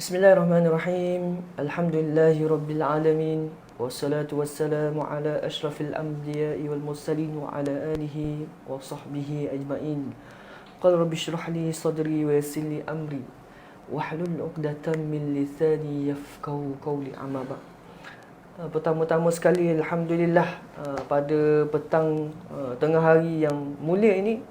Bismillahirrahmanirrahim. Alhamdulillahirabbil alamin. Wassalatu wassalamu ala asyrafil anbiya'i wal mursalin wa ala alihi wa sahbihi ajma'in. Qala rabbi shrah li sadri wa yassir li amri wahlul 'uqdatam min lisani yafqahu qawli. Amma ba'd. Pertama-tama sekali alhamdulillah pada petang tengah hari yang mulia ini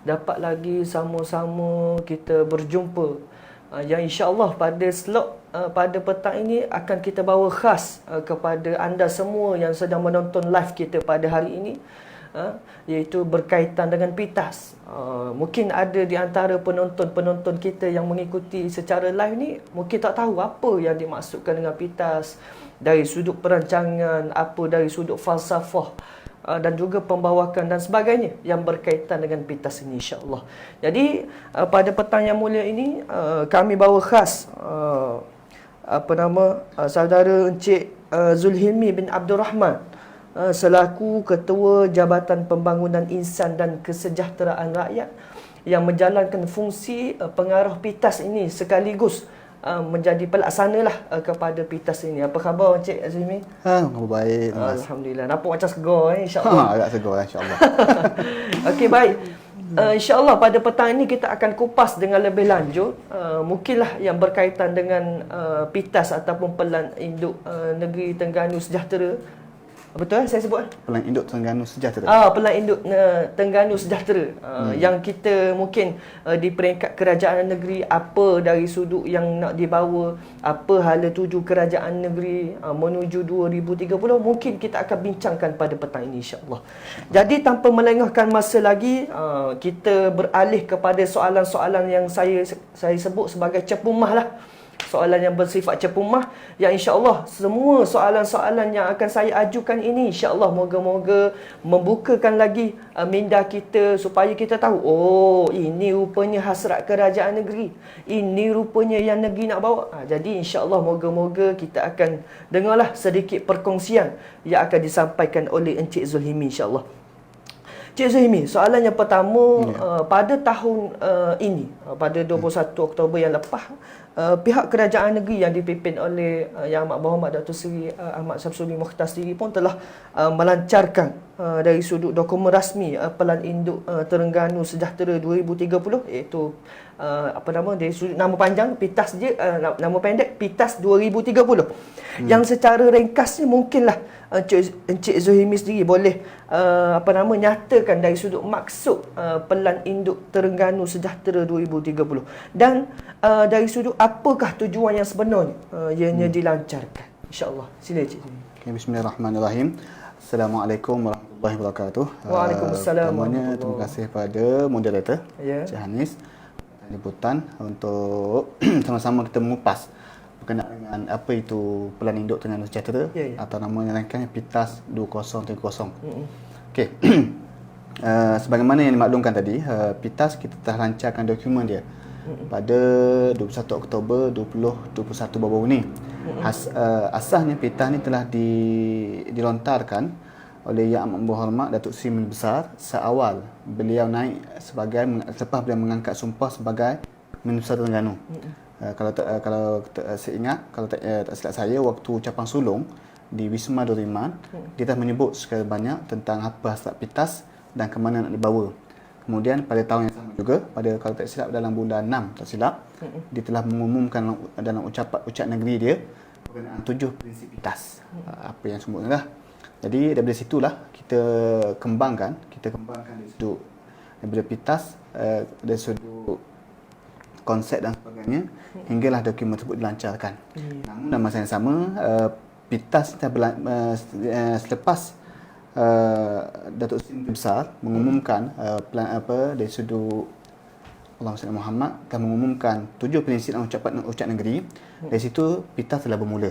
dapat lagi sama-sama kita berjumpa, yang insya-Allah pada slot pada petang ini akan kita bawa khas kepada anda semua yang sedang menonton live kita pada hari ini, iaitu berkaitan dengan PITAS. Mungkin ada di antara penonton-penonton kita yang mengikuti secara live ni mungkin tak tahu apa yang dimaksudkan dengan PITAS dari sudut perancangan, apa dari sudut falsafah dan juga pembawakan dan sebagainya yang berkaitan dengan PITAS ini, insya-Allah. Jadi pada petang yang mulia ini kami bawa khas saudara Encik Zulhilmi bin Abdul Rahman selaku Ketua Jabatan Pembangunan Insan dan Kesejahteraan Rakyat yang menjalankan fungsi pengarah PITAS ini sekaligus menjadi pelaksana lah kepada PITAS ini. Apa khabar Encik Azimi? Khabar baik. Alhamdulillah. Nampak macam segar insya-Allah. Agak segar insya-Allah. Okey, baik. InsyaAllah pada petang ini kita akan kupas dengan lebih lanjut mungkinlah yang berkaitan dengan PITAS ataupun Pelan Induk Negeri Terengganu Sejahtera. Betul saya sebut? Pelan Induk Terengganu Sejahtera. Pelan Induk Terengganu Sejahtera. Yang kita mungkin di peringkat kerajaan negeri, apa dari sudut yang nak dibawa, apa hala tuju kerajaan negeri menuju 2030, mungkin kita akan bincangkan pada petang ini insya-Allah. Jadi tanpa melengahkan masa lagi, kita beralih kepada soalan-soalan yang saya sebut sebagai cepumah lah. Soalan yang bersifat cepumah, yang insya-Allah semua soalan-soalan yang akan saya ajukan ini insya-Allah moga-moga membukakan lagi minda kita supaya kita tahu, oh ini rupanya hasrat kerajaan negeri, ini rupanya yang negeri nak bawa. Jadi insya-Allah moga-moga kita akan dengarlah sedikit perkongsian yang akan disampaikan oleh Encik Zulhilmi insya-Allah. Encik Zulhilmi, soalan yang pertama, pada tahun ini, pada 21 Oktober yang lepas, pihak kerajaan negeri yang dipimpin oleh Yang Amat Berhormat Datuk Seri Ahmad Syamsuddin Mokhtar sendiri pun telah melancarkan dari sudut dokumen rasmi Pelan Induk Terengganu Sejahtera 2030, iaitu dari sudut nama panjang PITAS je, nama pendek PITAS 2030. Yang secara ringkasnya mungkinlah Encik Zulhilmi sendiri boleh nyatakan dari sudut maksud Pelan Induk Terengganu Sejahtera 2030 dan dari sudut apakah tujuan yang sebenarnya ianya dilancarkan, insya-Allah. Sila Encik Zulhilmi. Okay, bismillahirrahmanirrahim. Assalamualaikum warahmatullahi wabarakatuh. Waalaikumsalam. Terima kasih pada moderator Encik Hanis dan liputan untuk sama-sama kita mengupas berkenaan dengan apa itu Pelan Induk Terengganu Sejahtera atau nama lengkapnya PITAS 2030. Okey. Sebagaimana yang dimaklumkan tadi, PITAS kita telah lancarkan dokumen dia pada 21 Oktober 2021 baru ni. Asasnya PITAS ni telah dilontarkan oleh Yang Amat Berhormat Datuk Seri Menteri Besar seawal beliau naik selepas beliau mengangkat sumpah sebagai Menteri Besar Terengganu. Kalau saya ingat, kalau tak silap saya, waktu ucapan sulung di Wisma Doriman, dia telah menyebut sekali banyak tentang apa hasrat PITAS dan ke mana nak dibawa. Kemudian pada tahun yang sama juga, kalau tak silap dalam bulan 6 tak silap, dia telah mengumumkan dalam ucapan negeri dia berkenaan 7 prinsip PITAS. Apa yang sebutnya lah. Jadi daripada situlah kita kembangkan dari sudut daripada PITAS, dari sudut konsep dan sebagainya, hinggalah dokumen tersebut dilancarkan. Namun dalam masa yang sama, PITAS selepas Datuk Seri Menteri Besar mengumumkan plan dari sudut Allahumma salli Muhammad, telah mengumumkan 7 prinsip dan ucapan negeri. Dari situ PITAS telah bermula.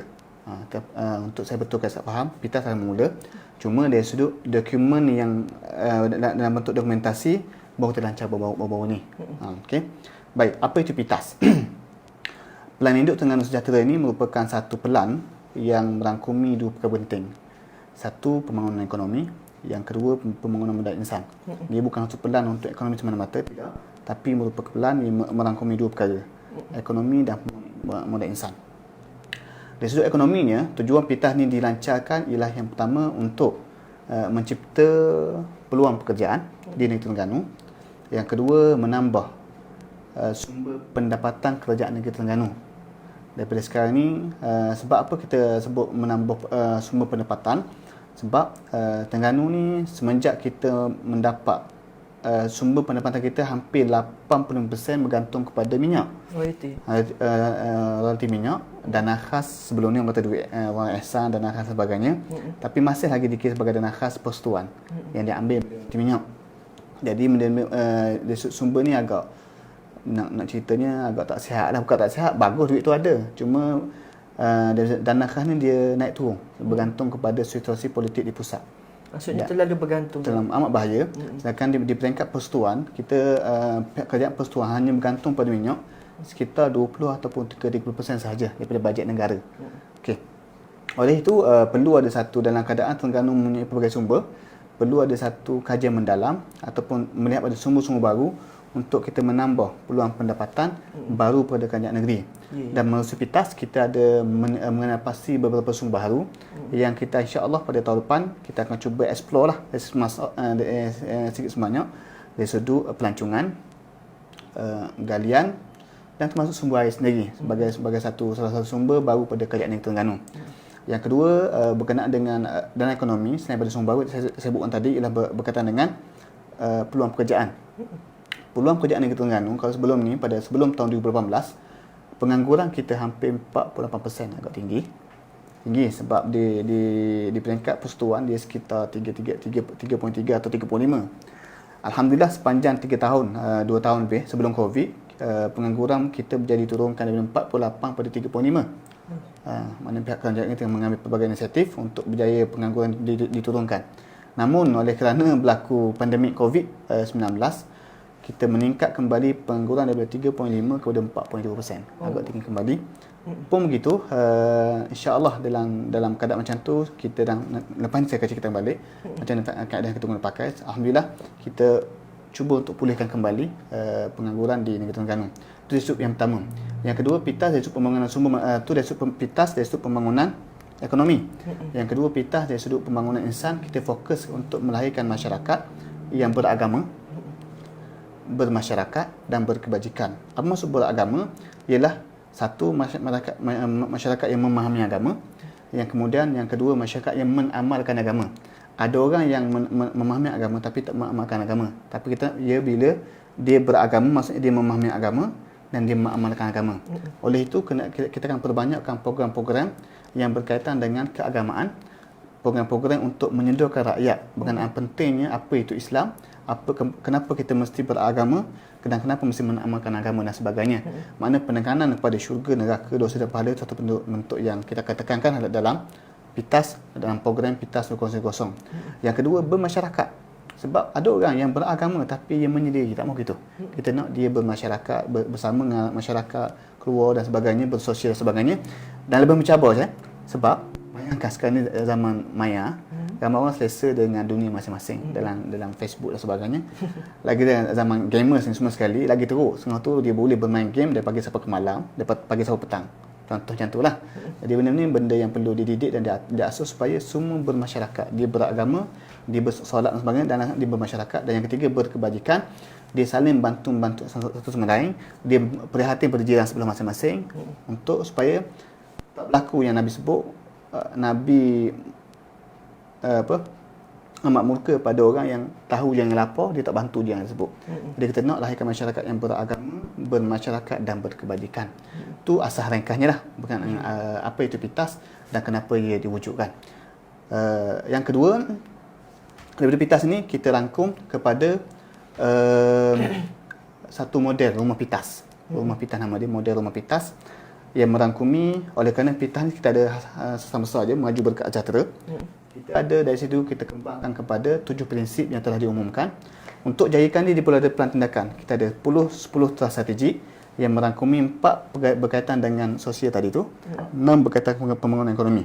Untuk saya betulkan saya faham, PITAS telah bermula. Cuma dari sudut dokumen yang dalam bentuk dokumentasi baru terlancar baru-baru ni. Okey. Baik, apa itu PITAS? Pelan Induk Terengganu Sejahtera ini merupakan satu pelan yang merangkumi 2 perkara penting. Satu, pembangunan ekonomi. Yang kedua, pembangunan modal insan. Dia bukan satu pelan untuk ekonomi semata-mata, tidak. Tapi merupakan pelan yang merangkumi 2 perkara. Ekonomi dan modal insan. Dari sudut ekonominya, tujuan PITAS ni dilancarkan ialah yang pertama untuk mencipta peluang pekerjaan di negeri Terengganu. Yang kedua, menambah sumber pendapatan kerajaan negeri Terengganu. Daripada sekarang ni, sebab apa kita sebut menambah sumber pendapatan? Sebab Terengganu ni semenjak kita mendapat sumber pendapatan kita hampir 80% bergantung kepada minyak. Royalti minyak, dana khas sebelum ni orang kata duit wang ihsan, dana khas sebagainya. Tapi masih lagi dikira sebagai dana khas persekutuan yang diambil dari minyak. Jadi sumber ni agak nak ceritanya agak tak sihat lah. Bukan tak sihat, bagus duit tu ada. Cuma dana khas ni dia naik turun bergantung kepada situasi politik di pusat. Maksudnya terlalu bergantung. Terlalu amat bahaya. Sedangkan di peringkat persekutuan, kita kerajaan persekutuan hanya bergantung pada minyak sekitar 20 ataupun 30% sahaja daripada bajet negara. Okey. Oleh itu perlu ada satu, dalam keadaan Terengganu mempunyai pelbagai sumber, perlu ada satu kajian mendalam ataupun melihat pada sumber-sumber baru untuk kita menambah peluang pendapatan baru pada kerajaan negeri. Dan melalui PITAS kita ada mengenapasi beberapa sumber baru yang kita insya-Allah pada tahun depan kita akan cuba explore lah sikit sebanyak dari sudut pelancongan, galian dan termasuk sumber air sendiri sebagai salah satu sumber baru pada kerajaan negeri Terengganu. Yang kedua, berkenaan dengan dana ekonomi, selain pada sumber baru saya sebutkan tadi ialah berkaitan dengan peluang pekerjaan. Peluang pekerjaan negeri Terengganu, kalau sebelum tahun 2018, pengangguran kita hampir 48%, agak tinggi sebab di peringkat persekutuan dia sekitar 3.3 atau 3.5. Alhamdulillah sepanjang 3 tahun, 2 tahun lebih sebelum Covid, pengangguran kita menjadi turunkan dari 48 pada 3.5. Mana pihak kerajaan kita mengambil pelbagai inisiatif untuk berjaya pengangguran diturunkan. Namun oleh kerana berlaku pandemik Covid-19, kita meningkat kembali pengangguran daripada 3.5 kepada 4.2%. Agak tinggi kembali. Pun begitu, insya-Allah dalam keadaan macam tu, kita lepas ni saya akan cerita balik macam mana keadaan kita guna pakai. Alhamdulillah kita cuba untuk pulihkan kembali pengangguran di negeri Terengganu. Itu dari sudut yang pertama. Yang kedua, PITAS dari sudut pembangunan PITAS dari sudut pembangunan ekonomi. Yang kedua, PITAS dari sudut pembangunan insan, kita fokus untuk melahirkan masyarakat yang beragama, bermasyarakat dan berkebajikan. Apa maksud beragama? Ialah satu, masyarakat yang memahami agama, yang kemudian yang kedua, masyarakat yang mengamalkan agama. Ada orang yang memahami agama tapi tak mengamalkan agama. Tapi bila dia beragama, maksudnya dia memahami agama dan dia mengamalkan agama. Oleh itu kita akan perbanyakkan program-program yang berkaitan dengan keagamaan, program-program untuk menyedarkan rakyat berkenaan pentingnya apa itu Islam, kenapa kita mesti beragama dan kenapa mesti mengamalkan agama dan sebagainya. Makna penekanan kepada syurga, neraka, dosa dan pahala satu bentuk yang kita tekankan dalam PITAS, dalam program PITAS 200. Yang kedua, bermasyarakat. Sebab ada orang yang beragama tapi yang menyendiri, tak mahu gitu. Kita nak dia bermasyarakat, bersama dengan masyarakat, keluar dan sebagainya, bersosial dan sebagainya. Dan lebih mencabar saya. Sebab bayangkan sekarang ni zaman maya, ramai orang selesa dengan dunia masing-masing dalam Facebook dan sebagainya. Lagi dalam zaman gamers ni semua sekali, lagi teruk. Setengah tu dia boleh bermain game dari pagi sampai ke malam, dari pagi sampai petang. Contoh macam itulah. Jadi benda ni benda yang perlu dididik dan diasuh supaya semua bermasyarakat. Dia beragama, dia bersolat dan sebagainya, dan dia bermasyarakat. Dan yang ketiga, berkebajikan. Dia saling bantu satu sama lain. Dia prihatin pada jiran sebelah masing-masing untuk supaya tak berlaku yang Nabi sebut, Nabi amat murka pada orang yang tahu yang lapar, dia tak bantu dia yang tersebut. Jadi kita nak lahirkan masyarakat yang beragama, bermasyarakat dan berkebajikan. Itu asas ringkasnya lah berkenaan apa itu PITAS dan kenapa ia diwujudkan. Yang kedua, daripada PITAS ni kita rangkum kepada satu model rumah PITAS. Rumah PITAS nama dia, model rumah PITAS yang merangkumi, oleh kerana PITAS ni kita ada sesama besar je, maju berkat sejahtera. Kita ada dari situ kita kembangkan kepada 7 prinsip yang telah diumumkan. Untuk jayakan dia perlu ada pelan tindakan. Kita ada 10 teras strategi yang merangkumi 4 berkaitan dengan sosial tadi tu, 6 berkaitan dengan pembangunan ekonomi.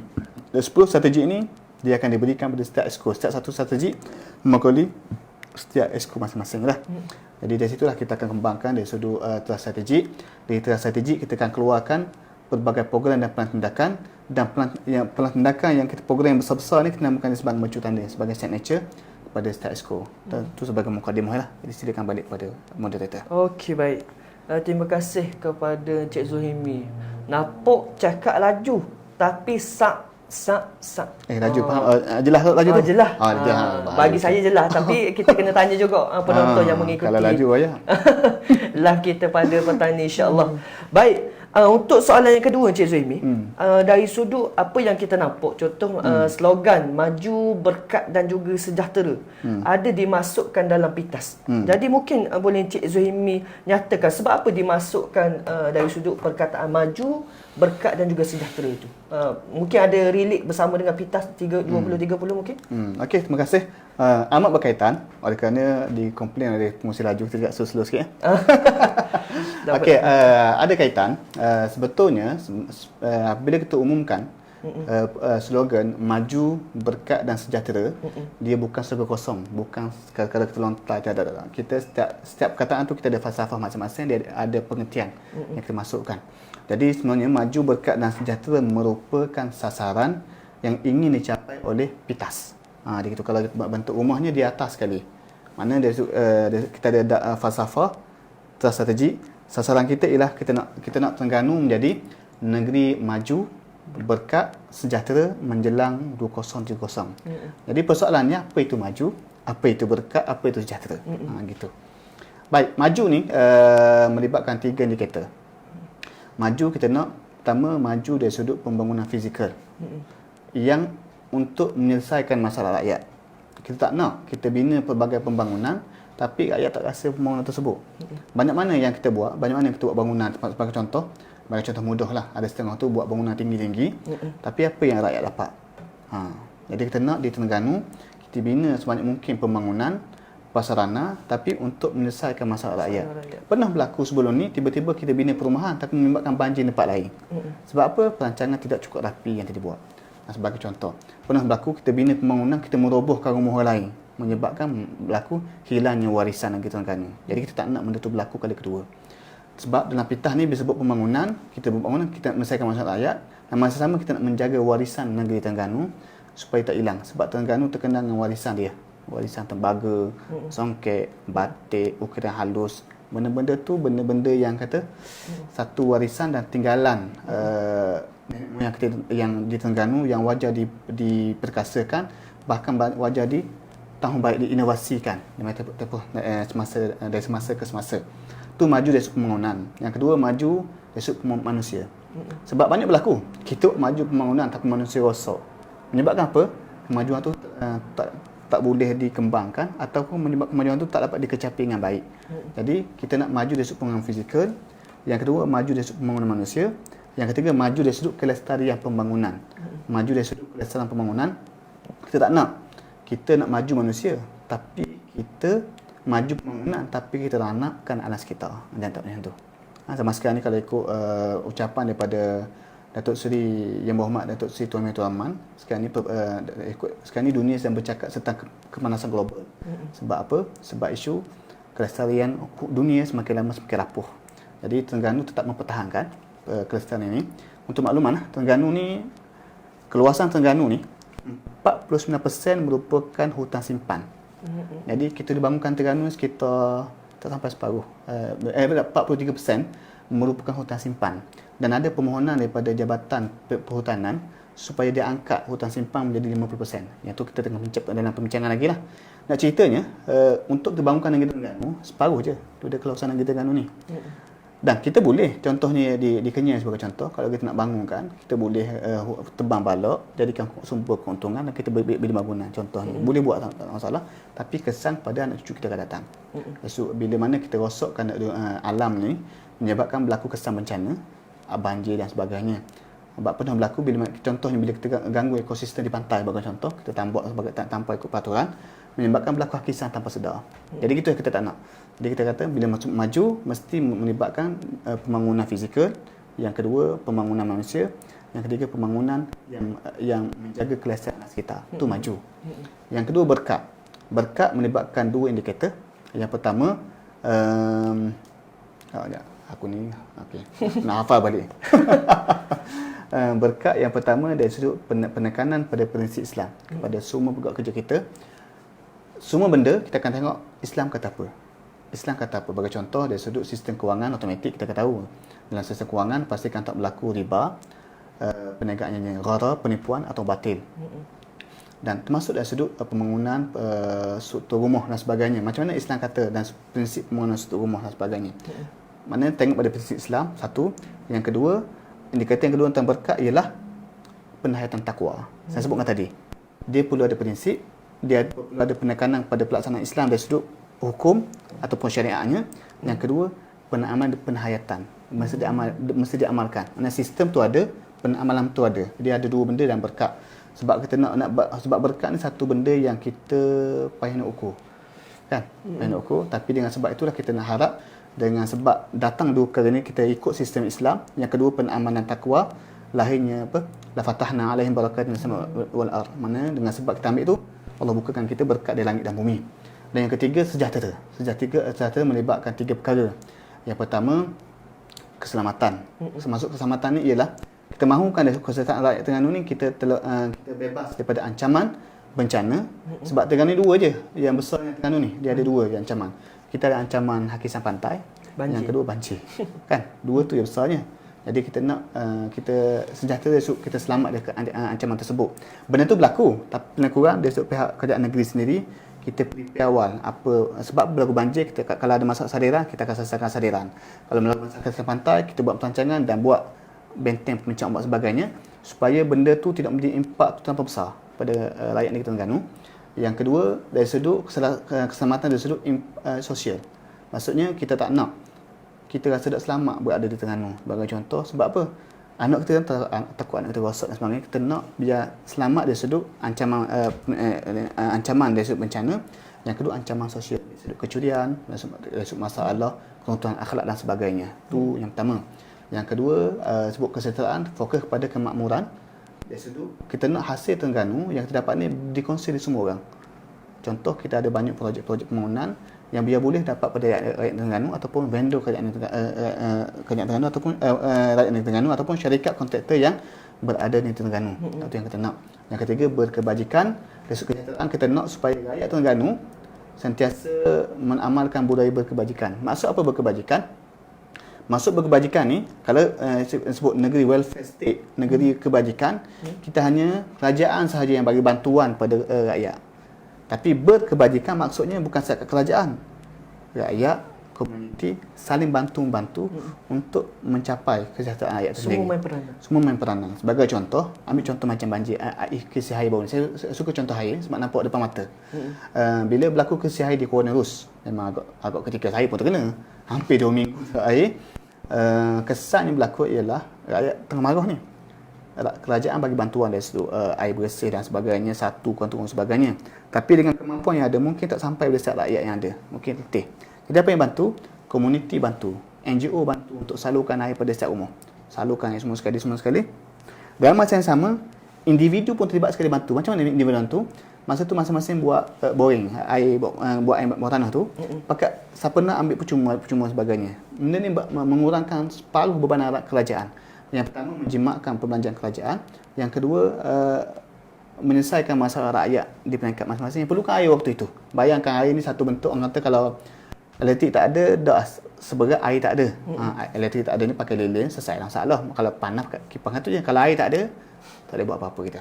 Dan 10 strategi ini dia akan diberikan pada setiap exco. Setiap satu strategi mewakili setiap exco masing-masing lah. Jadi dari situlah kita akan kembangkan dari sudut teras strategi. Dari teras strategi kita akan keluarkan pelbagai program dan pelan tindakan, dan pelan tindakan yang kita program yang besar-besar ni kita namakan sebagai mercu tanda, sebagai signature pada status quo. Itu sebagai mukadimah lah. Jadi silakan balik pada moderator. Okey, baik. Terima kasih kepada Encik Zuhimi. Napok cakap laju tapi sak. Laju faham? Jelas laju tu? Jelas. Bagi betul. saya jelas. Tapi kita kena tanya juga penonton yang mengikuti. Kalau laju ayah. Live kita pada petang ni, insya-Allah. Baik. Untuk soalan yang kedua Encik Zuhimi, dari sudut apa yang kita nampak, contoh slogan maju, berkat dan juga sejahtera ada dimasukkan dalam PITAS. Jadi mungkin boleh Encik Zuhimi nyatakan sebab apa dimasukkan dari sudut perkataan maju, berkat dan juga sejahtera itu. Mungkin ada relate bersama dengan PITAS 2030 mungkin? Okey, terima kasih. Amat berkaitan oleh kerana dikomplain oleh pengurusi laju, kita agak slow sikit. Okey, ada kaitan. Sebetulnya bila kita umumkan slogan maju, berkat dan sejahtera, dia bukan slogan kosong, bukan sekadar kita lontar. Kita setiap perkataan tu kita ada falsafah masing-masing, dia ada pengertian yang kita masukkan. Jadi sebenarnya maju, berkat dan sejahtera merupakan sasaran yang ingin dicapai oleh PITAS. Dia gitu, kalau bentuk rumahnya di atas sekali. Mana kita ada falsafah, strategi. Sasaran kita ialah kita nak Terengganu menjadi negeri maju, berkat, sejahtera menjelang 2030. Jadi persoalannya, apa itu maju, apa itu berkat, apa itu sejahtera. Gitu. Baik, maju ni melibatkan 3 indikator. Maju kita nak, pertama maju dari sudut pembangunan fizikal yang untuk menyelesaikan masalah rakyat. Kita tak nak kita bina pelbagai pembangunan tapi rakyat tak rasa pembangunan tersebut. Banyak mana yang kita buat, banyak mana yang kita buat bangunan, sebagai contoh mudah lah, ada setengah tu buat bangunan tinggi-tinggi, tapi apa yang rakyat dapat? Jadi kita nak di Terengganu kita bina sebanyak mungkin pembangunan prasarana tapi untuk menyelesaikan masalah rakyat. Pernah berlaku sebelum ni, tiba-tiba kita bina perumahan tapi menyebabkan banjir di tempat lain. Sebab apa? Perancangan tidak cukup rapi yang kita buat. Sebagai contoh, pernah berlaku kita bina pembangunan, kita merobohkan rumah orang lain, menyebabkan berlaku hilangnya warisan negeri Terengganu. Jadi kita tak nak benda tu berlaku kali kedua. Sebab dalam PITAS ni disebut pembangunan, kita buat pembangunan, kita nak menyelesaikan masalah rakyat, dan masa sama kita nak menjaga warisan negeri Terengganu supaya tak hilang. Sebab Terengganu terkenal dengan warisan dia. Warisan tembaga, songket, batik, ukiran halus. Benda-benda tu benda-benda yang kata satu warisan dan tinggalan yang di Terengganu yang wajar diperkasakan, bahkan wajar tahun baik diinovasikan dari semasa ke semasa. Itu maju dari sudut pembangunan. Yang kedua, maju dari sudut manusia. Sebab banyak berlaku kita maju pembangunan tapi manusia rosak. Menyebabkan apa? Kemajuan tu tak boleh dikembangkan ataupun menyebabkan kemajuan tu tak dapat dikecapi dengan baik. Jadi kita nak maju dari sudut pembangunan fizikal. Yang kedua, maju dari sudut pembangunan manusia. Yang ketiga, maju dari sudut kelestarian pembangunan. Maju dari sudut kelestarian pembangunan, kita tak nak. Kita nak maju manusia, tapi kita maju pembangunan, tapi kita ranapkan alam sekitar. Dan tak macam tu. Sama sekarang ni kalau ikut ucapan daripada Datuk Seri Yang Berhormat Datuk Seri Tuan Mentua Rahman, sekarang ni dunia sedang bercakap tentang kemanasan global. Sebab apa? Sebab isu kelestarian dunia semakin lama semakin rapuh. Jadi Terengganu tetap mempertahankan kelestarian ini. Untuk makluman, Terengganu ni, keluasan Terengganu ni 49% merupakan hutan simpan. Jadi kita dibangunkan Terengganu sekitar tak sampai separuh. 43% merupakan hutan simpan. Dan ada permohonan daripada Jabatan Perhutanan supaya dia angkat hutan simpan menjadi 50%. Yang tu kita tengah dalam pembincangan lagi lah. Nak ceritanya, untuk dibangunkan negeri Terengganu, separuh je tu dia kawasan negeri Terengganu ni. Dan kita boleh, contohnya di Kenyir sebagai contoh, kalau kita nak bangunkan, kita boleh tebang balok, jadikan sumber keuntungan dan kita bina bangunan contohnya. Boleh buat, tak masalah, tapi kesan pada anak cucu kita akan datang. So, bila mana kita rosokkan alam ni, menyebabkan berlaku kesan bencana, banjir dan sebagainya. Sebab pernah berlaku contohnya bila kita ganggu ekosistem di pantai sebagai contoh, kita tambak sebagai tanpa ikut peraturan, menyebabkan berlaku hakisan tanpa sedar. Jadi itu yang kita tak nak. Jadi kita kata bila maju mesti melibatkan pembangunan fizikal, yang kedua pembangunan manusia, yang ketiga pembangunan yang menjaga kelestarian sekitar. Itu maju. Yang kedua berkat. Berkat melibatkan 2 indikator. Yang pertama Aku ni, okey. Nak hafal balik. Berkat yang pertama dari sudut penekanan pada prinsip Islam kepada semua pegawai kerja kita. Semua benda kita akan tengok Islam kata apa. Islam kata apa? Bagi contoh dari sudut sistem kewangan automatik kita akan tahu. Dalam sistem kewangan pastikan tak berlaku riba, perniagaannya gharar, penipuan atau batil. Dan termasuk dari sudut pembangunan struktur rumah dan sebagainya. Macam mana Islam kata dan prinsip pembangunan struktur rumah dan sebagainya. Maknanya tengok pada prinsip Islam, satu. Yang kedua, indikator yang kedua tentang berkat ialah penghayatan takwa. Saya sebutkan tadi. Dia perlu ada prinsip, dia perlu ada penekanan pada pelaksanaan Islam dari sudut hukum ataupun syariatnya. Yang kedua, penghayatan. Mesti diamalkan. Maksudnya sistem tu ada, penamalan tu ada. Dia ada dua benda dalam berkat. Sebab kita sebab berkat ni satu benda yang kita payah nak ukur. Kan? Payah nak ukur, tapi dengan sebab itulah kita nak harap dengan sebab datang dua perkara ni kita ikut sistem Islam. Yang kedua penamanan takwa, lahirnya apa? La fatahna alaihim barakatin wal ard. Mana dengan sebab kita ambil tu Allah bukakan kita berkat di langit dan bumi. Dan yang ketiga sejahtera. Sejahtera melibatkan tiga perkara. Yang pertama keselamatan. Termasuk keselamatan ni ialah kita mahukan dari kesihatan rakyat Terengganu ni kita bebas daripada ancaman bencana. Sebab Terengganu ni dua je yang besar yang Terengganu ni. Dia ada dua yang ancaman. Kita ada ancaman hakisan pantai, banjir. Yang kedua banjir. Kan? Dua tu yang besarnya. Jadi kita nak kita sejahtera kita selamat dari ancaman tersebut. Benda tu berlaku, tapi lebih kurang dari pihak kerajaan negeri sendiri kita prepare awal apa sebab berlaku banjir kita kalau ada masalah sadiran kita akan selesaikan sadiran. Kalau berlaku masalah hakisan pantai kita buat perancangan dan buat benteng pemencah ombak sebagainya supaya benda tu tidak menjadi impak terlampau besar pada rakyat negeri Terengganu. Yang kedua dari sudut keselamatan dari sudut sosial. Maksudnya kita tak nak kita rasa tak selamat berada di Terengganu. Bagi contoh sebab apa? Anak kita takut anak kita rosak dan sebagainya. Kita nak biar selamat dari sudut ancaman dari sudut bencana. Yang kedua ancaman sosial, dari sudut kecurian, dari sudut masalah, keruntuhan akhlak dan sebagainya. Itu yang pertama. Yang kedua sebut kesejahteraan, fokus kepada kemakmuran. Dari sudut kita nak hasil Terengganu yang kita dapat ni dikongsi di semua orang. Contoh kita ada banyak projek-projek pembangunan yang biar boleh dapat pada rakyat Terengganu ataupun vendor kerajaan Terengganu ataupun rakyat Terengganu ataupun syarikat kontraktor yang berada di Terengganu. Itu yang kita nak. Yang ketiga berkebajikan. Dari sudut kesejahteraan kita nak supaya rakyat Terengganu sentiasa mengamalkan budaya berkebajikan. Maksud apa berkebajikan? Maksud berkebajikan ni, kalau sebut negeri welfare state, negeri kebajikan, kita hanya kerajaan sahaja yang bagi bantuan pada rakyat. Tapi berkebajikan maksudnya bukan setakat kerajaan. Rakyat, komuniti saling bantu-membantu untuk mencapai kesejahteraan rakyat itu sendiri. Semua main peranan. Sebagai contoh, ambil contoh macam banjir, krisis air baru ni. Saya suka contoh air sebab nampak depan mata. Bila berlaku krisis air di Kuala Nerus, memang agak ketika saya pun terkena. Hampir 2 minggu air. Kesan yang berlaku ialah rakyat tengah marah ni. Kerajaan bagi bantuan dari sudut air bersih dan sebagainya, satu kontur dan sebagainya. Tapi dengan kemampuan yang ada, mungkin tak sampai pada setiap rakyat yang ada. Mungkin letih. Jadi apa yang bantu? Komuniti bantu. NGO bantu untuk salurkan air pada setiap rumah. Salurkan air semua sekali. Dalam masa yang sama, individu pun terlibat sekali bantu. Macam mana individu bantu? Masa tu masing-masing buat boring, buat air bawah tanah tu. Pakai siapa nak ambil percuma sebagainya. Benda ni mengurangkan separuh beban kerajaan. Yang pertama menjimatkan perbelanjaan kerajaan. Yang kedua menyelesaikan masalah rakyat di peringkat masing-masing yang perlukan air waktu itu. Bayangkan air ni satu bentuk, orang kata kalau elektrik tak ada, dah seberat air tak ada. Elektrik tak ada ni pakai lilin, selesai masalah. Kalau panas kipas tu je. Kalau air tak ada, tak boleh buat apa-apa kita.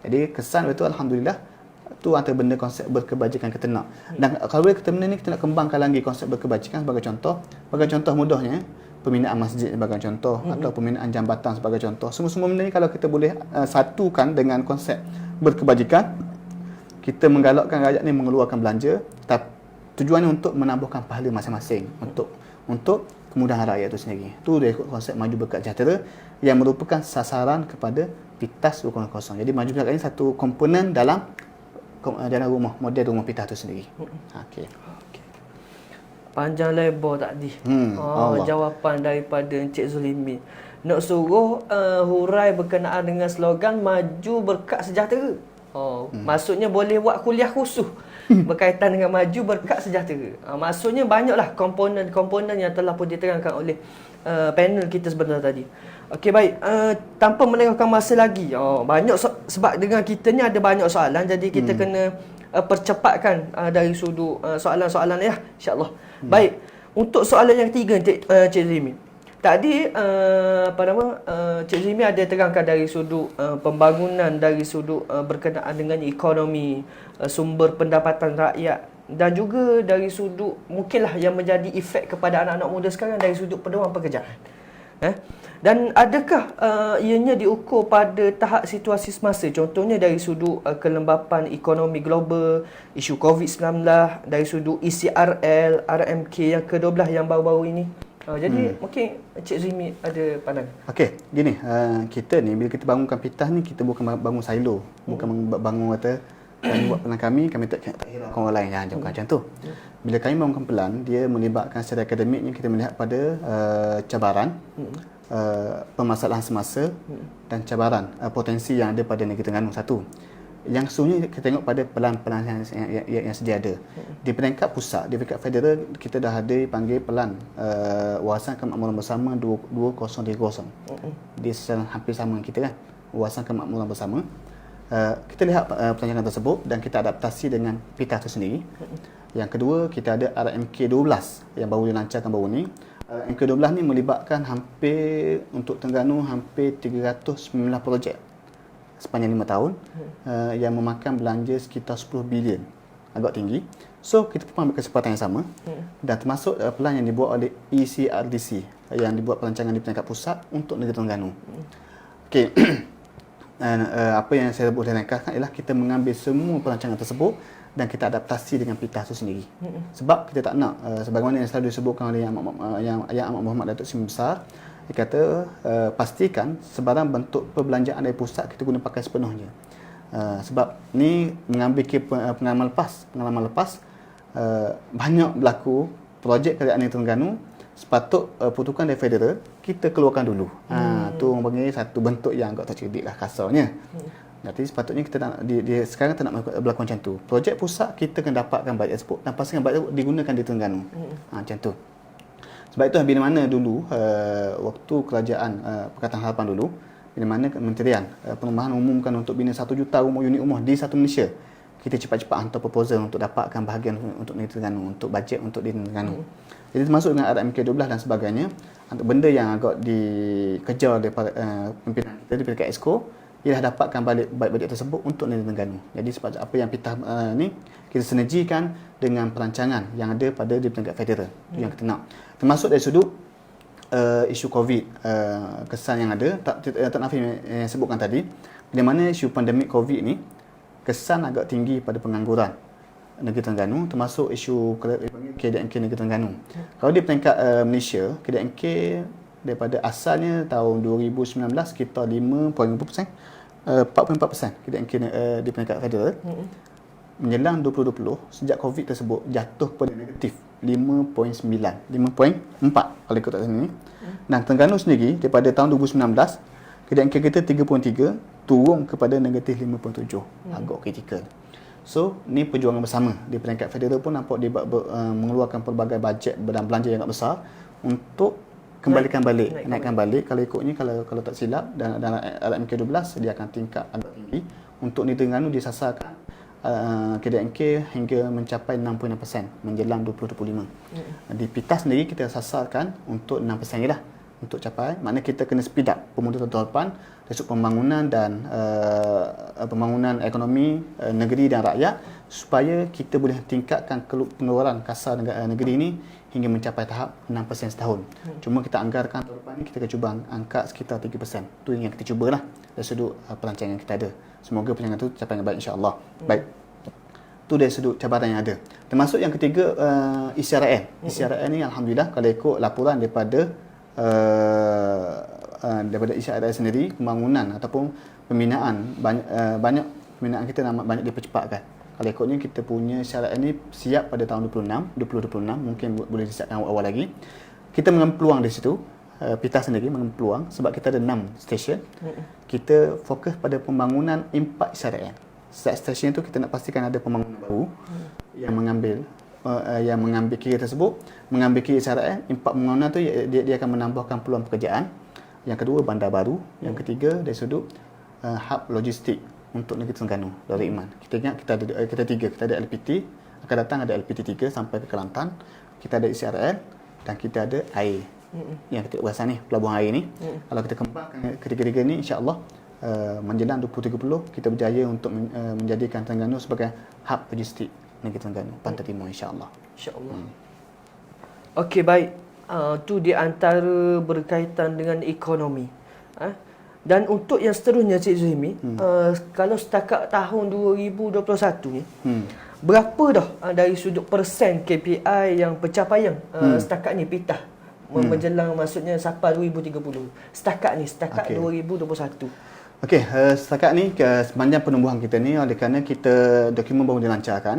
Jadi kesan betul alhamdulillah. Tu antara benda konsep berkebajikan kita nak. Dan kalau boleh kita benda ni kita nak kembangkan lagi konsep berkebajikan sebagai contoh mudahnya pembinaan masjid sebagai contoh atau pembinaan jambatan sebagai contoh. Semua benda ni kalau kita boleh satukan dengan konsep berkebajikan, kita menggalakkan rakyat ni mengeluarkan belanja, tapi tujuannya untuk menambahkan pahala masing-masing untuk kemudahan rakyat itu sendiri. Itu dia konsep maju berkat sejahtera yang merupakan sasaran kepada PITAS 200. Jadi maju berkat ini satu komponen dalam model rumah PITAS itu sendiri. Okey. Panjang lebar tadi. Jawapan daripada Encik Zulimin. Nak suruh hurai berkenaan dengan slogan maju berkat sejahtera. Maksudnya boleh buat kuliah khusus berkaitan dengan maju berkat sejahtera. Maksudnya banyaklah komponen-komponen yang telah pun diterangkan oleh panel kita sebentar tadi. Okey, baik. Tanpa melengahkan masa lagi. Banyak sebab dengan kita ni ada banyak soalan, jadi kita kena percepatkan dari sudut soalan-soalan ya, insya-Allah. Baik. Untuk soalan yang ketiga, Cik Zimi. Tadi Cik Zimi ada terangkan dari sudut pembangunan, dari sudut berkenaan dengan ekonomi, sumber pendapatan rakyat, dan juga dari sudut mungkinlah yang menjadi efek kepada anak-anak muda sekarang dari sudut peluang pekerjaan. Dan adakah ianya diukur pada tahap situasi semasa, contohnya dari sudut kelembapan ekonomi global, isu COVID-19, dari sudut ECRL, RMK yang ke-12 yang baru-baru ini? Jadi mungkin Cik Zimi ada pandangan. Okey, gini, kita ni bila kita bangunkan Pitas ni, kita bukan bangun silo, bukan bangun kata kami buat pelan kami tak hiraukan orang lain, jangan macam tu. Bila kami bangunkan pelan, dia melibatkan secara akademiknya, kita melihat pada cabaran, permasalahan semasa dan cabaran potensi yang ada pada negeri Terengganu satu. Yang sesungguhnya kita tengok pada pelan-pelan yang sedia ada. Di peringkat pusat, di peringkat federal, kita dah ada panggil pelan Wawasan Kemakmuran Bersama 2030. Dia hampir sama dengan kita kan, Wawasan Kemakmuran Bersama. Kita lihat perancangan tersebut dan kita adaptasi dengan Pitas itu sendiri. Yang kedua, kita ada RMK 12 yang baru dilancarkan baru ni. RMK 12 ni melibatkan hampir untuk Terengganu hampir 309 projek sepanjang 5 tahun yang memakan belanja sekitar 10 bilion, agak tinggi. So kita pun ambil kesempatan yang sama dan termasuk pelan yang dibuat oleh ECRDC yang dibuat perancangan di peringkat pusat untuk negeri Terengganu. Okey. Apa yang saya boleh ringkaskan ialah kita mengambil semua perancangan tersebut dan kita adaptasi dengan Pitas itu sendiri. Sebab kita tak nak sebagaimana yang selalu disebutkan oleh Yang Amat Berhormat Datuk Seri Besar, dia kata pastikan sebarang bentuk perbelanjaan dari pusat kita guna pakai sepenuhnya. Sebab ni mengambil pengalaman lepas banyak berlaku projek kerajaan di Terengganu sepatut pertukaran dari federal kita keluarkan dulu. Tu orang panggil satu bentuk yang agak tak cerdik lah kasarnya. Jadi sepatutnya kita dia sekarang tak nak berlaku macam tu. Projek pusat kita kena dapatkan bajet tersebut dan pastikan bajet tersebut digunakan di Terengganu. Macam tu. Sebab itu bila mana dulu waktu kerajaan Pakatan Harapan dulu, bila mana Kementerian Perumahan umumkan untuk bina 1 juta unit rumah di satu Malaysia, kita cepat-cepat hantar proposal untuk dapatkan bahagian untuk negeri Terengganu, untuk bajet untuk di Terengganu. Jadi termasuk dengan RMK 12 dan sebagainya, benda yang agak dikejar daripada pimpinan kita di peringkat Exco ialah dapatkan balik bajet tersebut untuk negeri Terengganu. Jadi sebab apa yang Pitas ni kita sinergikan dengan perancangan yang ada pada di peringkat federal. Itu yang kita nak. Termasuk dari sudut isu COVID, kesan yang ada, tak Nafi yang sebutkan tadi, bila mana isu pandemik COVID ni kesan agak tinggi pada pengangguran negeri Terengganu, termasuk isu KDNK negeri Terengganu. Kalau di peringkat Malaysia, KDNK daripada asalnya tahun 2019 sekitar 5.5%, 44% KDNK di peringkat federal. Menjelang 2020, sejak COVID tersebut jatuh pada negatif 5.9, 5.4 kalau ikut sini. Dan Terengganu sendiri daripada tahun 2019 KDNK kita 3.3 turun kepada negatif 5.7. Agak kritikal. So, ni perjuangan bersama. Di peringkat federal pun nampak dia mengeluarkan pelbagai bajet dan belanja yang agak besar untuk naikkan balik. Kalau ikutnya, kalau tak silap, dan RMK 12 dia akan tingkat agak tinggi. Untuk di Terengganu disasarkan KDNK hingga mencapai 6.6% menjelang 2025. Di Pitas sendiri kita sasarkan untuk 6% je lah untuk capai. Maknanya kita kena speed up pemutusan tahapan dari sudut pembangunan dan pembangunan ekonomi negeri dan rakyat supaya kita boleh tingkatkan pengeluaran kasar negeri ini hingga mencapai tahap 6% setahun. Cuma kita anggarkan tahun depan ni kita akan cuba angkat sekitar 3%. Itu yang kita cubalah dari sudut perancangan yang kita ada. Semoga perancangan itu capai dengan baik, insya-Allah. Baik. Itu dari sudut cabaran yang ada. Termasuk yang ketiga ECRN. ECRN ni alhamdulillah kalau ikut laporan daripada ECRN sendiri, pembangunan ataupun pembinaan banyak pembinaan kita banyak dipercepatkan. Kalau ikutnya kita punya syarat ini siap pada tahun 2026, mungkin boleh disiapkan awal lagi. Kita mengambil peluang di situ, Pitas sendiri mengambil peluang sebab kita ada 6 stesen. Kita fokus pada pembangunan impak syarat. Setiap stesen itu kita nak pastikan ada pembangunan baru yang mengambil yang mengambil kira tersebut, mengambil kira SRL, impak pembangunan tu dia akan menambahkan peluang pekerjaan. Yang kedua, bandar baru. Yang ketiga, dari sudut hub logistik untuk negeri Terengganu, Darul Iman. Kita ingat kita tiga, kita ada LPT, akan datang ada LPT 3 sampai ke Kelantan, kita ada SRL dan kita ada air. Yang kita berasa ni, pelabuhan air ni. Kalau kita kembangkan ketiga-tiga ni, insya-Allah menjelang 2030 kita berjaya untuk menjadikan Terengganu sebagai hub logistik negeri Terengganu, Pantai Timur, insya-Allah. Insya-Allah. Okey, baik. Tu di antara berkaitan dengan ekonomi. Dan untuk yang seterusnya, Cik Zuhimi, kalau setakat tahun 2021 ni, berapa dah dari sudut persen KPI yang pencapaian setakat ni pitah menjelang maksudnya sampai 2030? Setakat 2021. Okey, setakat ni sepanjang penumbuhan kita ni, oleh kerana kita dokumen baru dilancarkan,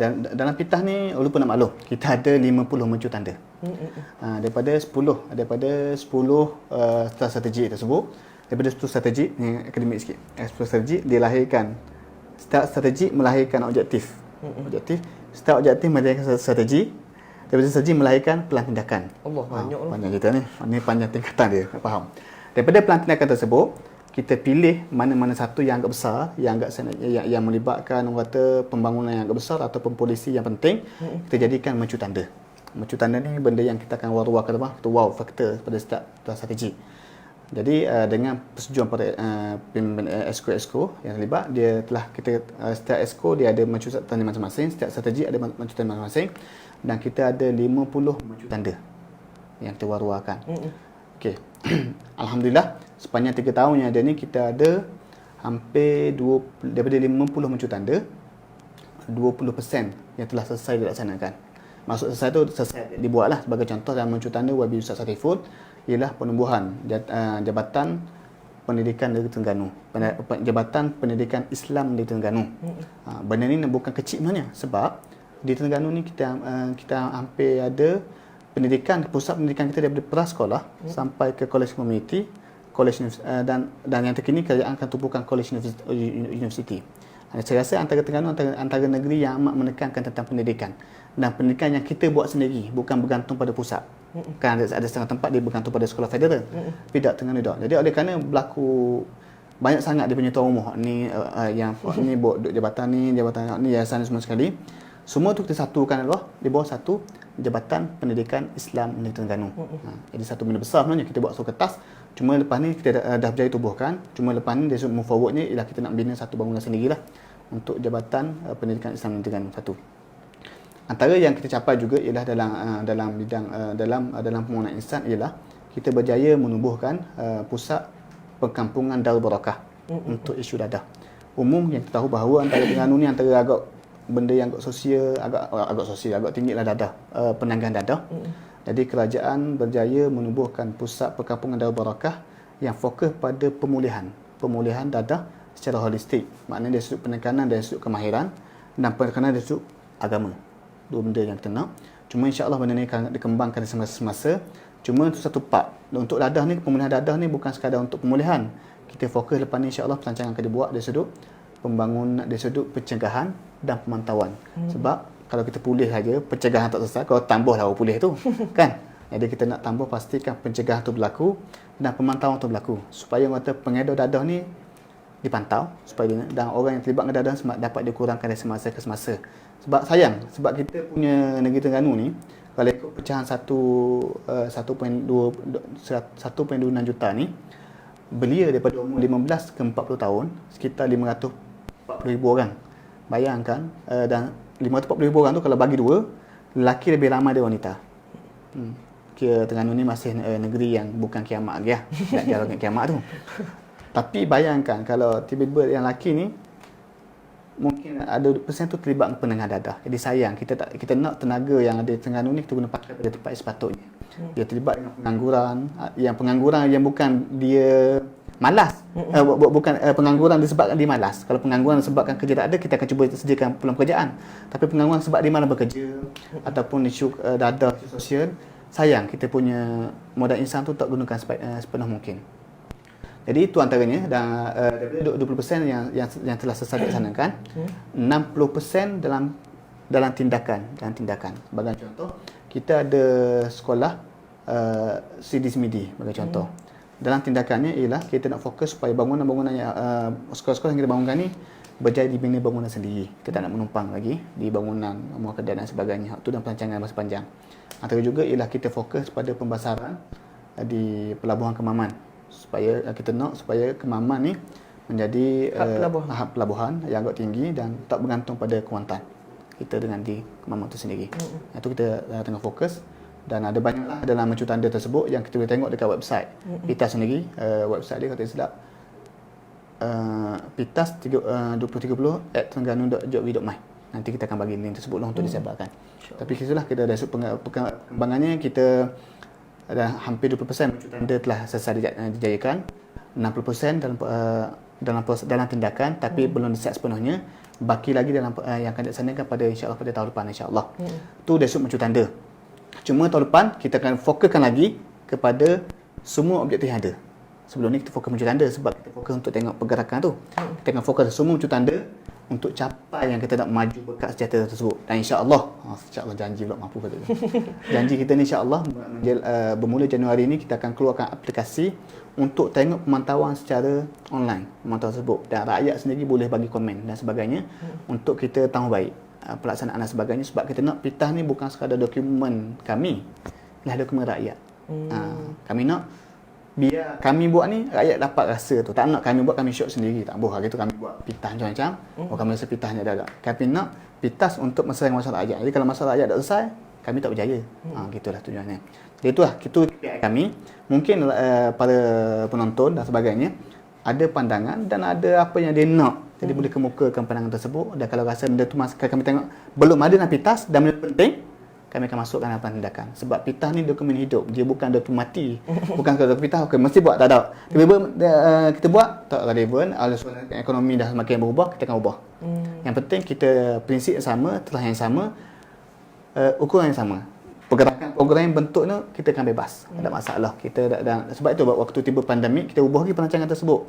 dan dalam pitah ni lupa nak maklum, kita ada 50 mercu tanda. Daripada 10 strategi tersebut, daripada 10 strategi ni akademik sikit. 10 strategi dilahirkan. Setiap strategi melahirkan objektif. Setiap objektif melahirkan strategi. Daripada strategi melahirkan pelan tindakan. Allah, banyak cerita ni. Ini panjang tingkatan dia, faham. Daripada pelan tindakan tersebut, kita pilih mana-mana satu yang agak besar, yang melibatkan orang kata pembangunan yang agak besar ataupun polisi yang penting, kita jadikan mercu tanda. Mercu tanda ni benda yang kita akan war-warkan wow faktor pada setiap strategi. Jadi dengan persetujuan pada pimpinan esko yang terlibat, dia telah setiap esko dia ada mercu tanda masing-masing, setiap strategi ada mercu tanda masing-masing, dan kita ada 50 mercu tanda yang kita war-warkan. Okey. Alhamdulillah, sepanjang 3 tahun yang ada ni kita ada hampir daripada 50 mercu tanda, 20% yang telah selesai dilaksanakan. Maksud selesai tu selesai dibuatlah. Sebagai contoh dalam mercu tanda Wabi Ustaz Sariful ialah penumbuhan Jabatan Pendidikan Negeri Terengganu, Jabatan Pendidikan Islam Negeri Terengganu. Benda ni bukan kecil sebenarnya, sebab di Terengganu ni kita hampir ada pusat pendidikan kita daripada prasekolah sampai ke kolej community, dan yang terkini kerajaan akan tumpukan kolej universiti. Saya rasa antara Terengganu antara negeri yang amat menekankan tentang pendidikan, dan pendidikan yang kita buat sendiri, bukan bergantung pada pusat. Kan ada setengah tempat dia bergantung pada sekolah federal. Tidak, Terengganu tak. Jadi oleh kerana berlaku banyak sangat dia punya tuan rumah ni, yang ni duduk jabatan ni yayasan ni semua sekali. Semua tu kita satukan di bawah satu Jabatan Pendidikan Islam Negeri Terengganu. Jadi satu benda besar sebenarnya, kita buat surat kertas. Cuma lepas ni kita dah berjaya tubuhkan. Cuma lepas ni dia move forward ni ialah kita nak bina satu bangunan sendirilah untuk Jabatan Pendidikan Islam Negeri Terengganu satu. Antara yang kita capai juga ialah dalam bidang dalam pembangunan insan ialah kita berjaya menubuhkan pusat perkampungan Darul Barakah untuk isu dadah. Umum yang kita tahu bahawa antara Terengganu ni antara benda yang agak tinggilah dadah, penanggahan dadah. Jadi kerajaan berjaya menubuhkan pusat perkampungan Darul Barakah yang fokus pada pemulihan dadah secara holistik. Maknanya dari sudut penekanan, dari sudut kemahiran, dan penekanan dari sudut agama. Dua benda yang kita nak. Cuma insya-Allah benda ni akan dikembangkan semasa. Cuma itu satu part. Untuk dadah ni, pemulihan dadah ni bukan sekadar untuk pemulihan. Kita fokus lepas ni insya-Allah perancangan akan dibuat dari sudut pembangunan, dari sudut pencegahan dan pemantauan. Sebab kalau kita pulih saja, pencegahan tak selesai, kalau tambahlah orang pulih tu. Kan? Jadi kita nak tambah pastikan pencegahan tu berlaku dan pemantauan tu berlaku. Supaya kata pengedar dadah ni dipantau, dan orang yang terlibat dengan dadah dapat dikurangkan dari semasa ke semasa. Sebab sayang, sebab kita punya negeri Terengganu ni, kalau ikut pecahan 1.26 juta ni, belia daripada umur 15 ke 40 tahun, sekitar 540,000 orang. Bayangkan, dan 540,000 orang tu kalau bagi dua, lelaki lebih ramai daripada wanita. Kira Terengganu ni masih negeri yang bukan kiamat lagi lah. Tak kira kiamat tu. Tapi bayangkan kalau tiba-tiba yang lelaki ni, mungkin ada persen tu terlibat penanggahan dadah. Jadi sayang, kita nak tenaga yang ada di Terengganu ni kita guna pakai pada tempat sepatutnya. Dia terlibat dengan pengangguran yang bukan dia malas. Bukan pengangguran disebabkan dia malas. Kalau pengangguran disebabkan kerja tak ada, kita akan cuba sediakan peluang pekerjaan. Tapi pengangguran sebab dia malas bekerja ataupun isu dadah, isu sosial, sayang kita punya modal insan tu tak gunakan sepenuh mungkin. Jadi itu antaranya, dan daripada 20% yang telah selesai dilaksanakan, 60% dalam dalam tindakan. Sebagai contoh, kita ada sekolah CDSMIDI sebagai contoh. Dalam tindakannya ialah kita nak fokus supaya bangunan-bangunan yang sekolah-sekolah yang kita bangunkan ni berjaya dibina bangunan sendiri. Kita tak nak menumpang lagi di bangunan muakkadah dan sebagainya. Itu dalam perancangan masa panjang. Antara juga ialah kita fokus pada pembasaran di pelabuhan Kemaman. Supaya kita nak supaya Kemaman ni menjadi hub pelabuhan yang agak tinggi dan tak bergantung pada Kuantan. Kita dengan di Kemaman itu sendiri. Itu kita tengah fokus. Dan ada banyaklah dalam mencu tanda tersebut yang kita boleh tengok dekat website PITAS sendiri. Website dia kata silap PITAS 2030@terengganu.gov.my. Nanti kita akan bagi link tersebut untuk disebarkan. Tapi kisahlah kita dari perkembangannya kita ada hampir 20% mencu tanda telah selesai dijayakan, 60% dalam tindakan tapi belum disiap sepenuhnya. Baki lagi dalam yang akan dilaksanakan pada insya-Allah pada tahun depan insya-Allah. Tu dah mencu tanda. Cuma tahun depan kita akan fokuskan lagi kepada semua objektif yang ada. Sebelum ni kita fokus mencu tanda sebab kita fokus untuk tengok pergerakan tu. Kita akan fokus semua mencu tanda untuk capai yang kita nak maju berkat sejahtera tersebut. Dan insya-Allah, janji pula mampu kata. Janji kita ni insya-Allah bermula Januari ni kita akan keluarkan aplikasi untuk tengok pemantauan secara online, pemantauan tersebut, dan rakyat sendiri boleh bagi komen dan sebagainya untuk kita tahu baik pelaksanaan dan sebagainya sebab kita nak PITAS ni bukan sekadar dokumen kami, lah dokumen rakyat. Kami nak biar kami buat ni rakyat dapat rasa tu. Tak nak kami buat kami show sendiri, tak boleh gitu kami buat PITAS macam-macam. Kami rasa PITAS ni ada. Kami nak PITAS untuk menyelesaikan masalah rakyat. Jadi kalau masalah rakyat tak selesai, kami tak berjaya. Gitulah tujuannya. Jadi itulah itu KPI kami. Mungkin para penonton dan sebagainya ada pandangan dan ada apa yang dia nak. Jadi boleh kemukakan pandangan tersebut, dan kalau rasa benda tu kami tengok belum ada dalam PITAS dan benda penting, kami akan masukkan dalam tindakan. Sebab PITAS ni dokumen hidup, dia bukan dokumen mati. Bukan kalau PITAS mesti buat, tak ada. Tiba-tiba kita buat tak relevan, ekonomi dah semakin berubah, kita akan ubah. Yang penting kita prinsip yang sama, telah yang sama, ukuran yang sama. Pergerakan program bentuknya kita akan bebas, tak ada masalah. Kita sebab itu waktu tiba pandemik kita ubah lagi perancangan tersebut.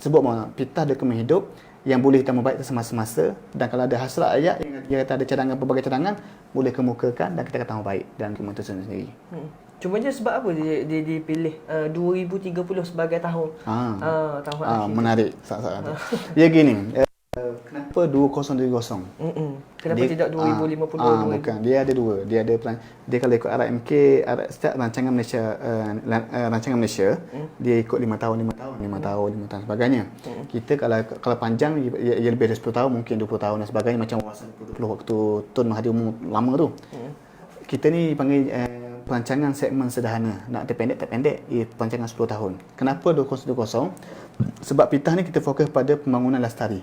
Sebab mana PITAS dokumen hidup yang boleh kita membaik semasa-masa, dan kalau ada hasrat ayat yang dia kata ada cadangan, pelbagai cadangan boleh kemukakan dan kita akan tahu baik dan kemudian itu sendiri. Cumanya sebab apa dia dipilih 2030 sebagai tahun tahun akhir? Menarik saat-saat. Ya gini, kenapa 2030? Kenapa dia, tidak 2050? Bukan, dia ada dua. Dia kalau ikut RMK, setiap rancangan Malaysia, dia ikut 5 tahun sebagainya. Kita kalau panjang ia lebih dari 10 tahun, mungkin 20 tahun dan sebagainya, macam wawasan 20 waktu Tun Mahathir umur lama tu. Kita ni panggil perancangan segmen sederhana. Nak terpendek tak pendek, perancangan 10 tahun. Kenapa 2030? Sebab PITAS ni kita fokus pada pembangunan lestari.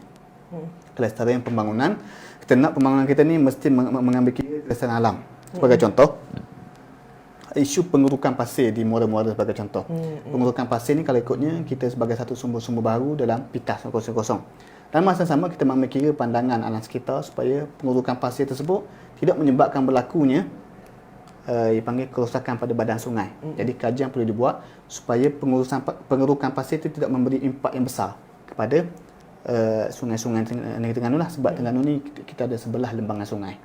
Kelestarian pembangunan. Kita nak pembangunan kita ni mesti mengambil kira kelestarian alam. Sebagai contoh, isu pengerukan pasir di muara-muara sebagai contoh. Pengerukan pasir ni kalau ikutnya kita sebagai satu sumber-sumber baru dalam PITAS 2030. Dan masa sama kita mengambil kira pandangan alam sekitar supaya pengerukan pasir tersebut tidak menyebabkan berlakunya dipanggil kerosakan pada badan sungai. Jadi kajian perlu dibuat supaya pengerukan pasir itu tidak memberi impak yang besar kepada sungai-sungai negeri Terengganu lah, sebab Terengganu ni kita ada sebelah lembangan sungai.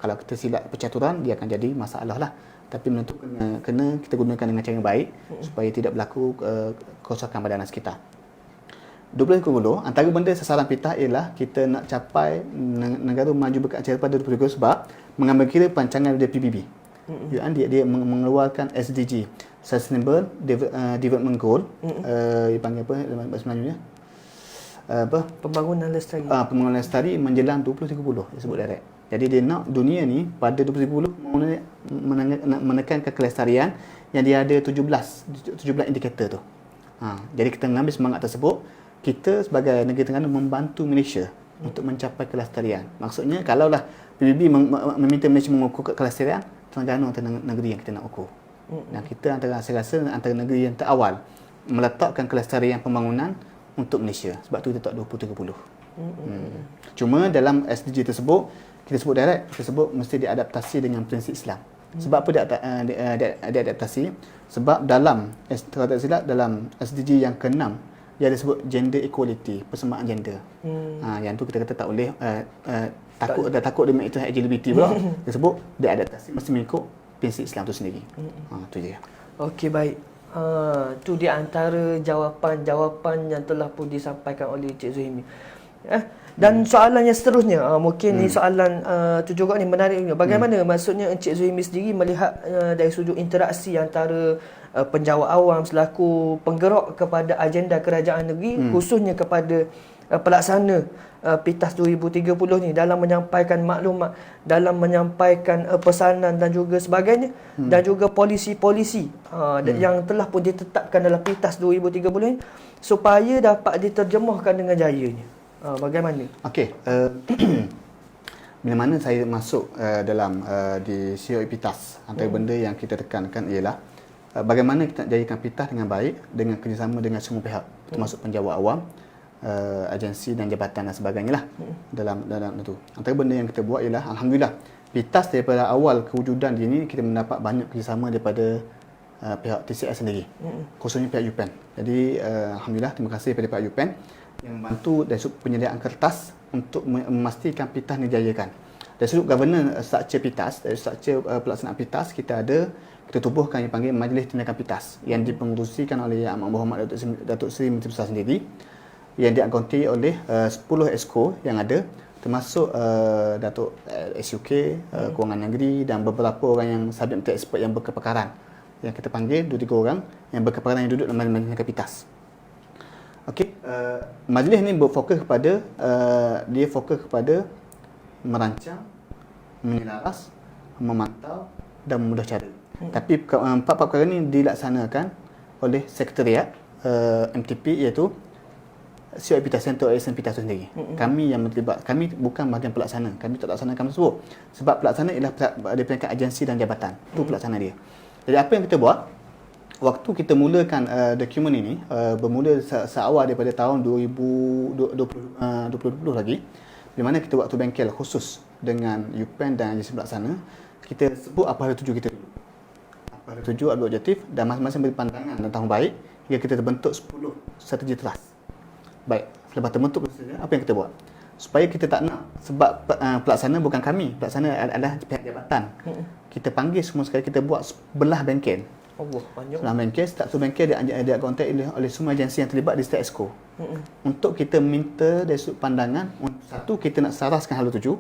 Kalau kita silap percaturan dia akan jadi masalah lah. Tapi benda tu kena kita gunakan dengan cara yang baik supaya tidak berlaku kerosakan badan sekitar. 2030 antara benda sasaran PITAS ialah kita nak capai negara maju berkat acara pada 2030 sebab mengambil kira perancangan dari PBB. Dia mengeluarkan SDG, Sustainable Development Goal, dipanggil apa sebenarnya? Pembangunan lestari. Pembangunan lestari menjelang 2030 disebut direct. Jadi dia nak dunia ni pada 2030 menekankan kelestarian yang dia ada 17 indikator tu. Jadi kita mengambil semangat tersebut, kita sebagai negeri Terengganu membantu Malaysia untuk mencapai kelestarian. Maksudnya kalaulah PBB meminta Malaysia mengukur kelestarian, Terengganu antara negeri yang kita nak ukur. Dan kita saya rasa antara negeri yang terawal meletakkan kelestarian pembangunan untuk Malaysia. Sebab tu kita tak 2030. Cuma dalam SDG tersebut kita sebut direct, kita sebut mesti diadaptasi dengan prinsip Islam. Sebab apa diadaptasi? Sebab dalam dalam SDG yang ke-6 dia ada sebut gender equality, persamaan gender. Yang tu kita kata tak boleh takut dia itu LGBT pula. Dia sebut dia adaptasi mesti mengikut prinsip Islam tu sendiri. Tu je. Okey, baik. Tu di antara jawapan-jawapan yang telah pun disampaikan oleh Cik Zuhaimi. Dan soalan yang seterusnya, mungkin ni soalan tu juga ni menarik juga. Bagaimana maksudnya Encik Zuhaimi sendiri melihat dari sudut interaksi antara penjawat awam selaku penggerak kepada agenda kerajaan negeri, khususnya kepada pelaksana PITAS 2030 ni dalam menyampaikan maklumat, dalam menyampaikan pesanan dan juga sebagainya, dan juga polisi-polisi yang telah pun ditetapkan dalam PITAS 2030 ni supaya dapat diterjemahkan dengan jayanya. Bagaimana? Okey, bila mana saya masuk dalam di COE PITAS, antara benda yang kita tekankan ialah bagaimana kita nak jadikan PITAS dengan baik dengan kerjasama dengan semua pihak, termasuk penjawat awam, agensi dan jabatan dan sebagainya lah dalam itu. Antara benda yang kita buat ialah alhamdulillah PITAS daripada awal kewujudan dia ni kita mendapat banyak kerjasama daripada pihak TCS sendiri, khususnya pihak UPEN. Jadi alhamdulillah terima kasih kepada pihak UPEN yang membantu dari sudut penyediaan kertas untuk memastikan PITAS ni dijayakan. Dari sudut governance structure PITAS, dari structure pelaksanaan PITAS, kita tubuhkan yang panggil Majlis Tindakan PITAS yang dipengerusikan oleh Yang Amat Berhormat Datuk Seri Menteri Besar sendiri, yang diakonti oleh 10 exco yang ada, termasuk Datuk SUK, Kewangan Negeri dan beberapa orang yang subject matter expert yang berkepakaran, yang kita panggil 2-3 orang yang berkepakaran yang duduk dalam Majlis Tindakan PITAS. Okey, majlis ni berfokus kepada dia fokus kepada merancang, menyelaras, memantau dan memudah cara. Tapi empat perkara ni dilaksanakan oleh sekretariat MTP, iaitu COE PITAS, Center of Excellence PITAS sendiri. Kami yang terlibat, kami bukan bahagian pelaksana. Kami tak laksanakan tersebut. Sebab pelaksana ialah di peringkat agensi dan jabatan. Itu pelaksana dia. Jadi apa yang kita buat? Waktu kita mulakan dokumen ini, bermula seawal daripada tahun 2020 lagi, di mana kita waktu bengkel khusus dengan UPEN dan agensi pelaksana, kita sebut apa ada tuju kita dulu. Apa ada tuju, ada objektif dan masing-masing beri pandangan tentang baik hingga kita terbentuk 10 strategi teras. Baik, selepas terbentuk apa yang kita buat? Supaya kita tak nak, sebab pelaksana bukan kami, pelaksana adalah pihak jabatan. Kita panggil semua sekali, kita buat belah bengkel. Banyak. Dalam bengkel, satu bengkel dia kontak oleh semua agensi yang terlibat di setiap exco. Untuk kita minta dari sudut pandangan, satu, kita nak saraskan hal tuju.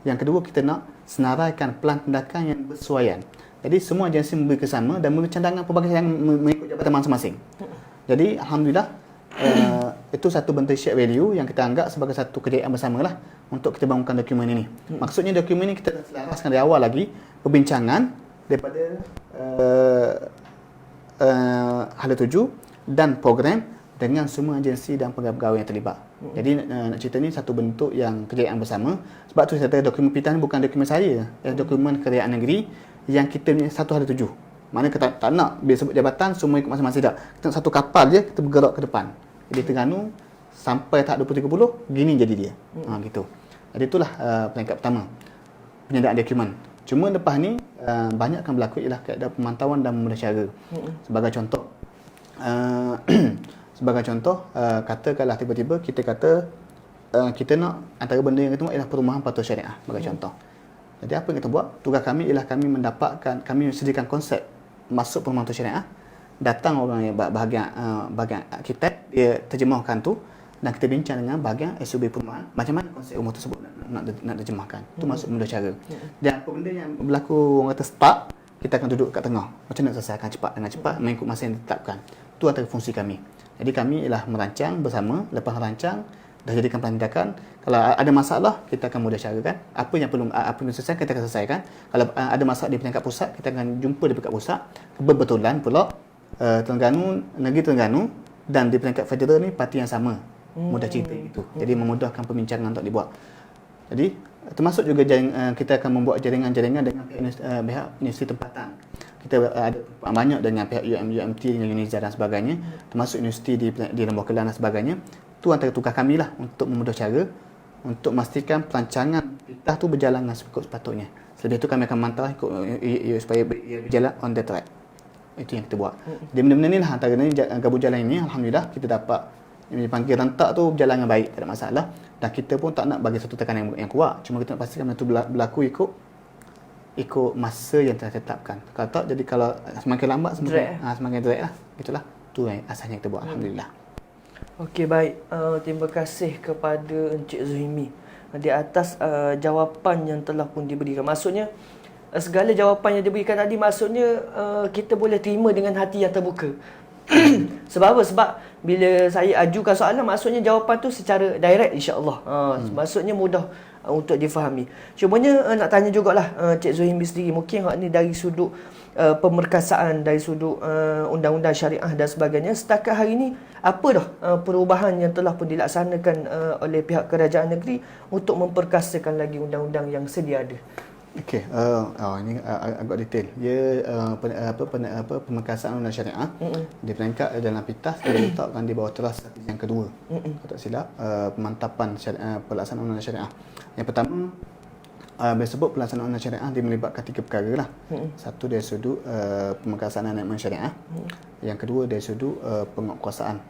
Yang kedua, kita nak senaraikan pelan tindakan yang bersesuaian. Jadi semua agensi memberi kerjasama dan memberi cadangan pelbagai yang mengikut jabatan masing-masing. Jadi alhamdulillah itu satu bentuk shared value yang kita anggap sebagai satu kejayaan bersama lah untuk kita bangunkan dokumen ini. Maksudnya dokumen ini kita selaraskan dari awal lagi perbincangan daripada hala tuju dan program dengan semua agensi dan pegawai-pegawai yang terlibat. Jadi nak cerita ni satu bentuk yang kejayaan bersama. Sebab tu saya kata dokumen PITAS ni bukan dokumen saya, dokumen kerajaan negeri yang kita punya satu hala tuju. Mana kita tak nak bila sebut jabatan semua ikut masing-masing, tak. Kita satu kapal je, kita bergerak ke depan. Jadi Terengganu sampai tahap 2030 gini jadi dia. Gitu. Jadi itulah peringkat pertama, penyediaan dokumen. Cuma lepas ni banyak akan berlaku ialah keadaan pemantauan dan memudah cara. Sebagai contoh, katakanlah tiba-tiba kita kata kita nak, antara benda yang kita buat ialah perumahan patuh syariah sebagai contoh. Jadi apa yang kita buat? Tugas kami ialah kami sediakan konsep masuk perumahan patuh syariah. Datang orang yang bahagian arkitek, dia terjemahkan tu dan kita bincang dengan bahagian SUB perumahan macam mana konsep rumah tersebut nak terjemahkan. Itu masuk mudah cara. Dan apa benda yang berlaku orang kata start, kita akan duduk kat tengah. Macam mana selesaikan dengan cepat mengikut masa yang ditetapkan. Itu antara fungsi kami. Jadi kami ialah merancang bersama, lepas merancang dah jadikan pelan tindakan. Kalau ada masalah, kita akan mudah carakan. Apa yang perlu selesaikan, kita akan selesaikan. Kalau ada masalah di peringkat pusat, kita akan jumpa di peringkat pusat. Kebetulan pula negeri Terengganu dan di peringkat federal ni parti yang sama. Mudah cerita gitu. Jadi memudahkan perbincangan untuk dibuat. Jadi termasuk juga kita akan membuat jaringan-jaringan dengan pihak universiti tempatan. Kita ada banyak dengan pihak UMT dengan UNIZA dan sebagainya, termasuk universiti di Lembah Kelang dan sebagainya. Itu antara tugas kami lah untuk memudah cara untuk memastikan perancangan PITAS tu berjalan dengan sepatutnya. Selepas itu kami akan mantau supaya berjalan on the track. Itu yang kita buat. Jadi benda-benda ni lah antara ni gabung jalan ini, alhamdulillah kita dapat Yang dipanggil rentak tu berjalan dengan baik, tak ada masalah. Dan kita pun tak nak bagi satu tekanan yang kuat. Cuma kita nak pastikan benda tu berlaku ikut masa yang telah ditetapkan. Kalau tak, jadi kalau semakin lambat semakin drag lah. Itulah tu yang asalnya kita buat. Alhamdulillah. Okey, baik. Terima kasih kepada Encik Zuhimi di atas jawapan yang telah pun diberikan. Maksudnya segala jawapan yang diberikan tadi maksudnya kita boleh terima dengan hati yang terbuka. Sebab apa? Sebab bila saya ajukan soalan, maksudnya jawapan tu secara direct, insya-Allah. Maksudnya mudah untuk difahami. Cumanya nak tanya jugalah Cik Zuhimi sendiri, mungkin hak ni dari sudut pemerkasaan, dari sudut undang-undang syariah dan sebagainya, setakat hari ini apa dah perubahan yang telah pun dilaksanakan oleh pihak kerajaan negeri untuk memperkasakan lagi undang-undang yang sedia ada? Okey, ini agak detail. Dia pemerkasaan undang syariah di peringkat dalam PITAS dia letakkan di bawah teras yang kedua. Kalau tak silap, pemantapan pelaksanaan undang syariah. Yang pertama, bila sebut pelaksanaan undang syariah dia melibatkan 3 perkara lah. Satu dari sudut pemerkasaan anemen syariah. Yang kedua dari sudut penguatkuasaan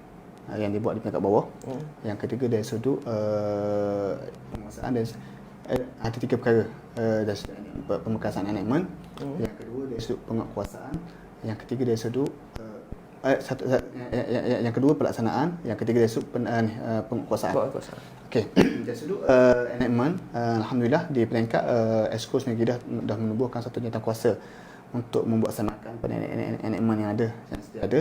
yang dibuat di peringkat bawah. Yang ketiga dari sudut penguasaan dari ada 3 perkara dari pemerkasaan anemen. Yang kedua dari sudut penguatkuasaan. Yang ketiga dari sudut yang kedua pelaksanaan, yang ketiga dari sudut penguatkuasaan. Okey, dari sudut anemen, alhamdulillah di peringkat Exco sendiri dah menubuhkan satu jawatan untuk membuat samakan pada anemen yang ada, yang sedia ada,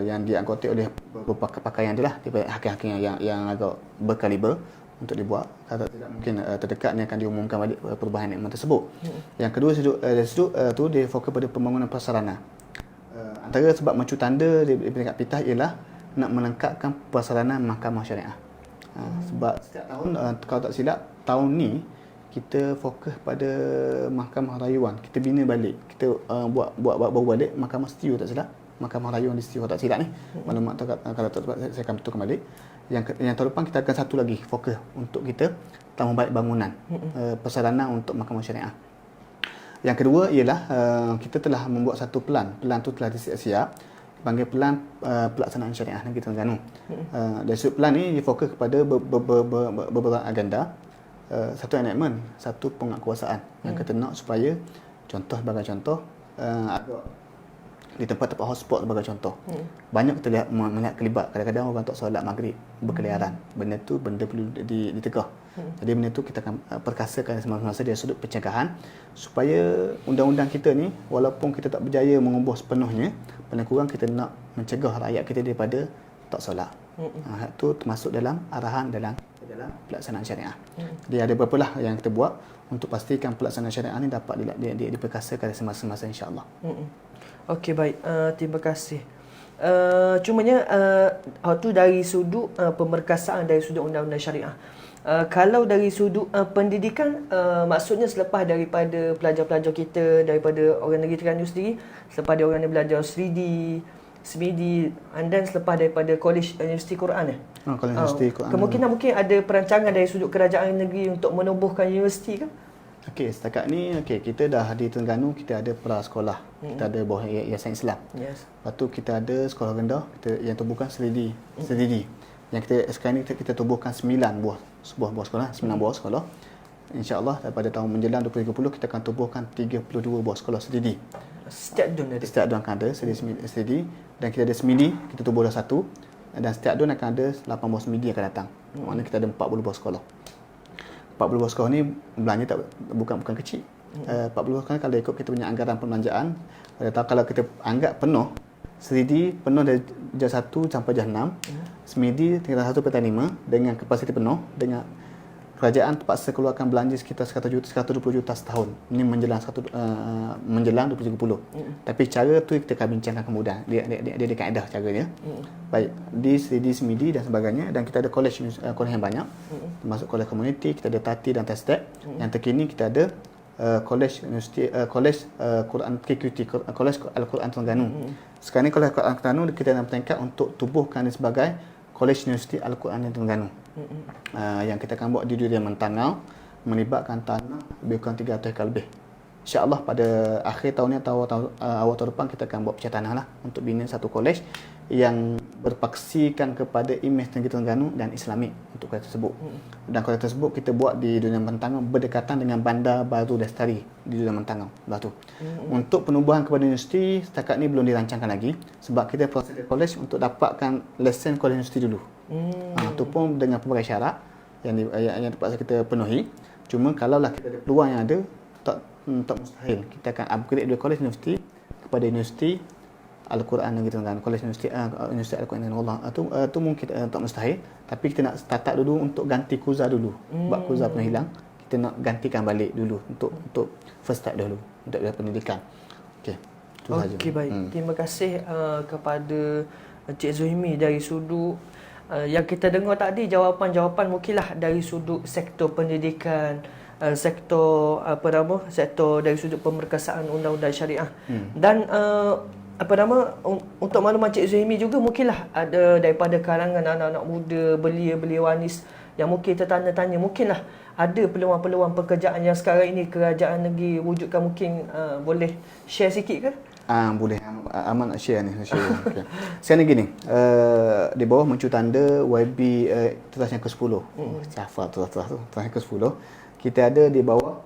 yang dianggoti oleh beberapa pakaian dia lah, daripada hakim-hakim yang agak berkaliber untuk dibuat. Kalau tidak, mungkin terdekat ni akan diumumkan balik perubahan anemen tersebut. Yang kedua dari sudut tu dia fokus pada pembangunan prasarana. Antara sebab mencu tanda di peringkat PITAS ialah nak melengkapkan prasarana mahkamah syariah. Sebab setiap tahun, kalau tak silap, tahun ni kita fokus pada mahkamah rayuan. Kita bina balik. Kita buat baru balik mahkamah setiu, tak silap. Mahkamah rayuan di setiu, tak silap ni. Maklumat tu kalau tak silap saya akan betulkan balik. Yang tahun depan kita akan satu lagi fokus untuk kita tambah baik bangunan prasarana untuk mahkamah syariah. Yang kedua ialah kita telah membuat satu plan. Plan tu telah disiap-siap, dipanggil Pelan Pelaksanaan Syariah Negeri Terengganu. Dari sudut plan ni difokus kepada beberapa agenda. Satu anemen, satu penguatkuasaan yang kita nak supaya sebagai contoh agak di tempat-tempat hotspot sebagai contoh. Banyak kita melihat kelibat, kadang-kadang orang tak solat maghrib berkeliaran. Benda perlu ditegah. Jadi benda tu kita akan perkasakan semasa dari sudut pencegahan supaya undang-undang kita ni walaupun kita tak berjaya mengubah sepenuhnya, paling kurang kita nak mencegah rakyat kita daripada tak solat. Itu termasuk dalam arahan dalam pelaksanaan syariah. Jadi ada beberapa lah yang kita buat untuk pastikan pelaksanaan syariah ni dapat diperkasakan semasa-masa, insya-Allah. Okey, baik. Terima kasih. Cumanya tu dari sudut pemerkasaan, dari sudut undang-undang syariah. Kalau dari sudut pendidikan, maksudnya selepas daripada pelajar-pelajar kita, daripada orang negeri Terengganu sendiri, selepas dia orang belajar 3D, SMIDI, and then selepas daripada Kolej Universiti Quran Kolej Universiti Quran. Kemungkinan mungkin ada perancangan dari sudut kerajaan negeri untuk menubuhkan universiti ke? Okey, setakat ni kita dah di Terengganu kita ada prasekolah. Kita ada bawah Yayasan Islam. Yes. Lepas tu kita ada sekolah rendah yang tubuhkan SDD. Yang sekarang ni kita tubuhkan 9 buah sekolah, 9 buah sekolah. InsyaAllah pada tahun menjelang 2030 kita akan tubuhkan 32 buah sekolah SDD. Setiap DUN ada? Setiap DUN akan ada SDD. Dan kita ada SMIDI, kita tubuh dah 1. Dan setiap DUN akan ada 8 buah SMIDI akan datang. Maknanya kita ada 40 buah sekolah. 40 buah sekolah ni belanja bukan kecil. 40 buah sekolah kalau ikut kita punya anggaran perbelanjaan, kalau kita anggap penuh, SDD penuh dari jam 1 sampai jam 6, SMIDI tinggal 1/5 dengan kapasiti penuh, dengan kerajaan terpaksa keluarkan belanja sekitar 120 juta setahun. Ini menjelang 2030. Tapi cara tu kita akan bincangkan kemudian. Dia ada kaedah caranya. Baik, di SMIDI dan sebagainya, dan kita ada kolej yang banyak. Termasuk kolej komuniti, kita ada TATI dan TESTEC. Yang terkini kita ada kolej Quran KQT, Kolej Al-Quran Terengganu. Sekarang ni Kolej Al-Quran Terengganu kita dalam peringkat untuk tubuhkan dia sebagai Kolej Universiti Al-Quran Terengganu. Yang kita akan buat di Durian Mentangau, melibatkan tanah lebih kurang 300 hektar lebih. InsyaAllah pada akhir tahun ni atau awal tahun depan kita akan buat pecah tanah lah untuk bina satu kolej yang berpaksikan kepada imej Negeri Terengganu dan Islamik untuk kuala tersebut. Dan kuala tersebut kita buat di Dunia Mentangau berdekatan dengan Bandar Baru Lestari di Dunia Mentangau. Batu. Untuk penubuhan kepada universiti setakat ni belum dirancangkan lagi sebab kita proses ke college untuk dapatkan lesen kuala universiti dulu. Itu pun dengan pelbagai syarat yang terpaksa kita penuhi. Cuma kalaulah kita ada peluang yang ada, tak mustahil kita akan upgrade dua college universiti kepada universiti Al-Quran Negeri Terengganu, Kolej Universiti Al-Quran Negeri Allah. Itu mungkin tak mustahil, tapi kita nak start dulu untuk ganti kuza dulu. Sebab kuza pernah hilang, kita nak gantikan balik dulu untuk first start dulu untuk pendidikan. Okey. Itu saja. Okey, baik. Terima kasih kepada Cik Zuhimi dari sudut yang kita dengar tadi, jawapan-jawapan mungkinlah dari sudut sektor pendidikan, sektor sektor dari sudut pemerkasaan undang-undang syariah. Dan untuk makluman Cik Zuhimi juga mungkinlah ada daripada kalangan anak-anak muda, belia-belia wanis yang mungkin tertanya-tanya, mungkinlah ada peluang-peluang pekerjaan yang sekarang ini kerajaan negeri wujudkan, mungkin boleh share sikit ke? Boleh. Aman nak share ni. Okay. Sekarang ni gini, di bawah muncul tanda YB teras yang ke-10. Hafal teras tu. Teras yang ke-10. Kita ada di bawah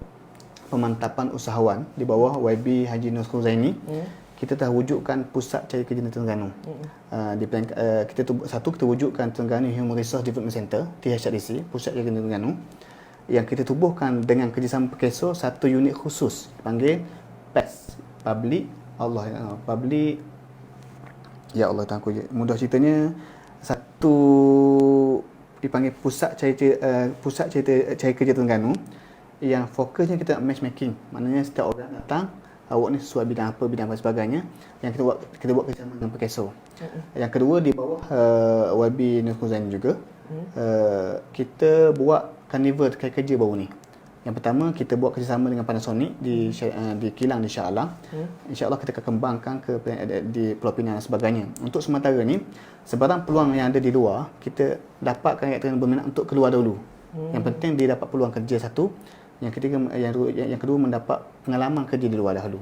pemantapan usahawan di bawah YB Haji Nurul Zaini. Kita telah wujudkan pusat cari kerja di Terengganu. Kita wujudkan Terengganu Human Resource Development Center, THRDC, pusat cari kerja Terengganu, yang kita tubuhkan dengan kerjasama PKSO satu unit khusus dipanggil PES, Public Ya Allah, tak mudah ceritanya, satu dipanggil pusat cari kerja Terengganu yang fokusnya kita matchmaking. Maknanya setiap orang datang, awak ni sesuai bidang apa sebagainya, yang kita buat kerjasama dengan PKSO. Yang kedua di bawah YB Nurul Zaini juga, kita buat carnival cari kerja baru ni. Yang pertama kita buat kerjasama dengan Panasonic di kilang di Shah Alam. InsyaAllah kita akan kembangkan di Pulau Pinang dan sebagainya. Untuk sementara ni, sebarang peluang yang ada di luar, kita dapatkan rakyat Terengganu berminat untuk keluar dahulu. Yang penting dia dapat peluang kerja satu. Yang ketiga, yang kedua mendapat pengalaman kerja di luar dahulu.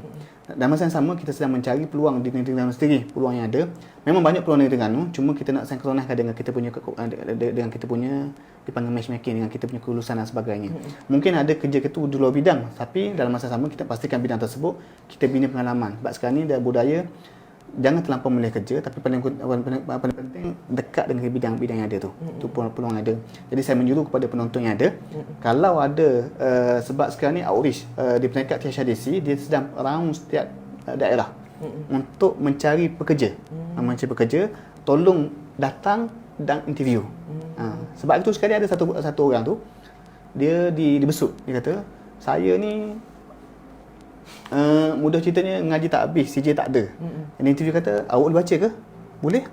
Dan masa yang sama kita sedang mencari peluang di Negeri Terengganu sendiri, peluang yang ada. Memang banyak peluang di Negeri Terengganu, cuma kita nak sinkronkan dengan kita punya dipanggil matchmaking, dengan kita punya kelulusan dan sebagainya. Mungkin ada kerja itu di luar bidang, tapi dalam masa sama kita pastikan bidang tersebut kita bina pengalaman. Sebab sekarang ni dah budaya jangan terlampau memilih kerja, tapi paling penting dekat dengan bidang-bidang yang ada tu. Itu peluang ada. Jadi saya menyuruh kepada penonton yang ada, kalau ada sebab sekarang ni outreach di peringkat THRDC, dia sedang round setiap daerah untuk mencari pekerja. Mencari pekerja, tolong datang dan interview. Sebab itu sekali ada satu orang tu, dia dibesut. Dia kata, saya ni mudah ceritanya ngaji tak habis, CJ tak ada. Yang interview kata, awak boleh baca ke? Boleh?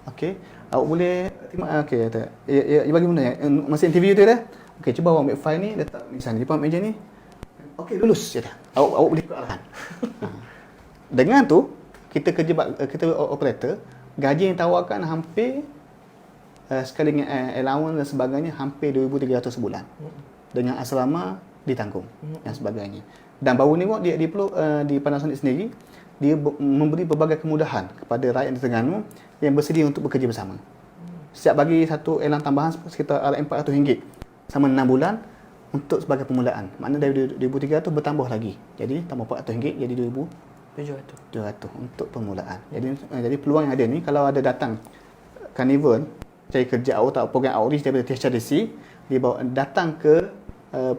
Okey. Awak boleh terima? Okey, kata. Ya, bagaimana ya? Masa interview tu dah. Okey, cuba awak ambil file ni, letak di sana, di depan meja ni. Okey, lulus je dah. Awak boleh ikut arahan. Dengan tu, kita operator, gaji yang tawarkan hampir sekali dengan allowance dan sebagainya hampir 2,300 sebulan. Dengan asrama ditanggung dan sebagainya. Dan baru ni di Panasonic sendiri, dia memberi berbagai kemudahan kepada rakyat di Terengganu yang bersedia untuk bekerja bersama. Setiap bagi satu elang tambahan sekitar RM400 sama 6 bulan untuk sebagai permulaan. Maknanya dari 2,300 bertambah lagi. Jadi tambah RM400 jadi 2,700 untuk permulaan. Jadi peluang yang ada ni, kalau ada datang carnival cari kerja atau program outreach daripada THRDC, dia datang ke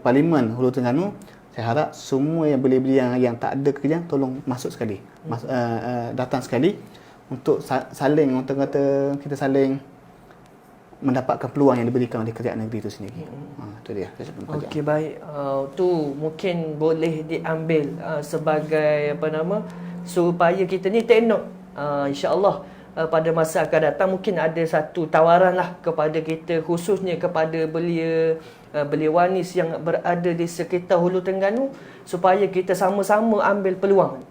Parlimen Hulu Terengganu. Saya harap semua yang belia-belia yang tak ada kerja tolong masuk sekali. Datang sekali untuk saling, orang kata kita saling mendapatkan peluang yang diberikan oleh kerajaan negeri itu sendiri. Itu dia. Okey, baik. Tu mungkin boleh diambil sebagai supaya kita ni take note. InsyaAllah pada masa akan datang mungkin ada satu tawaran lah kepada kita, khususnya kepada belia wanis yang berada di sekitar Hulu Terengganu, supaya kita sama-sama ambil peluang.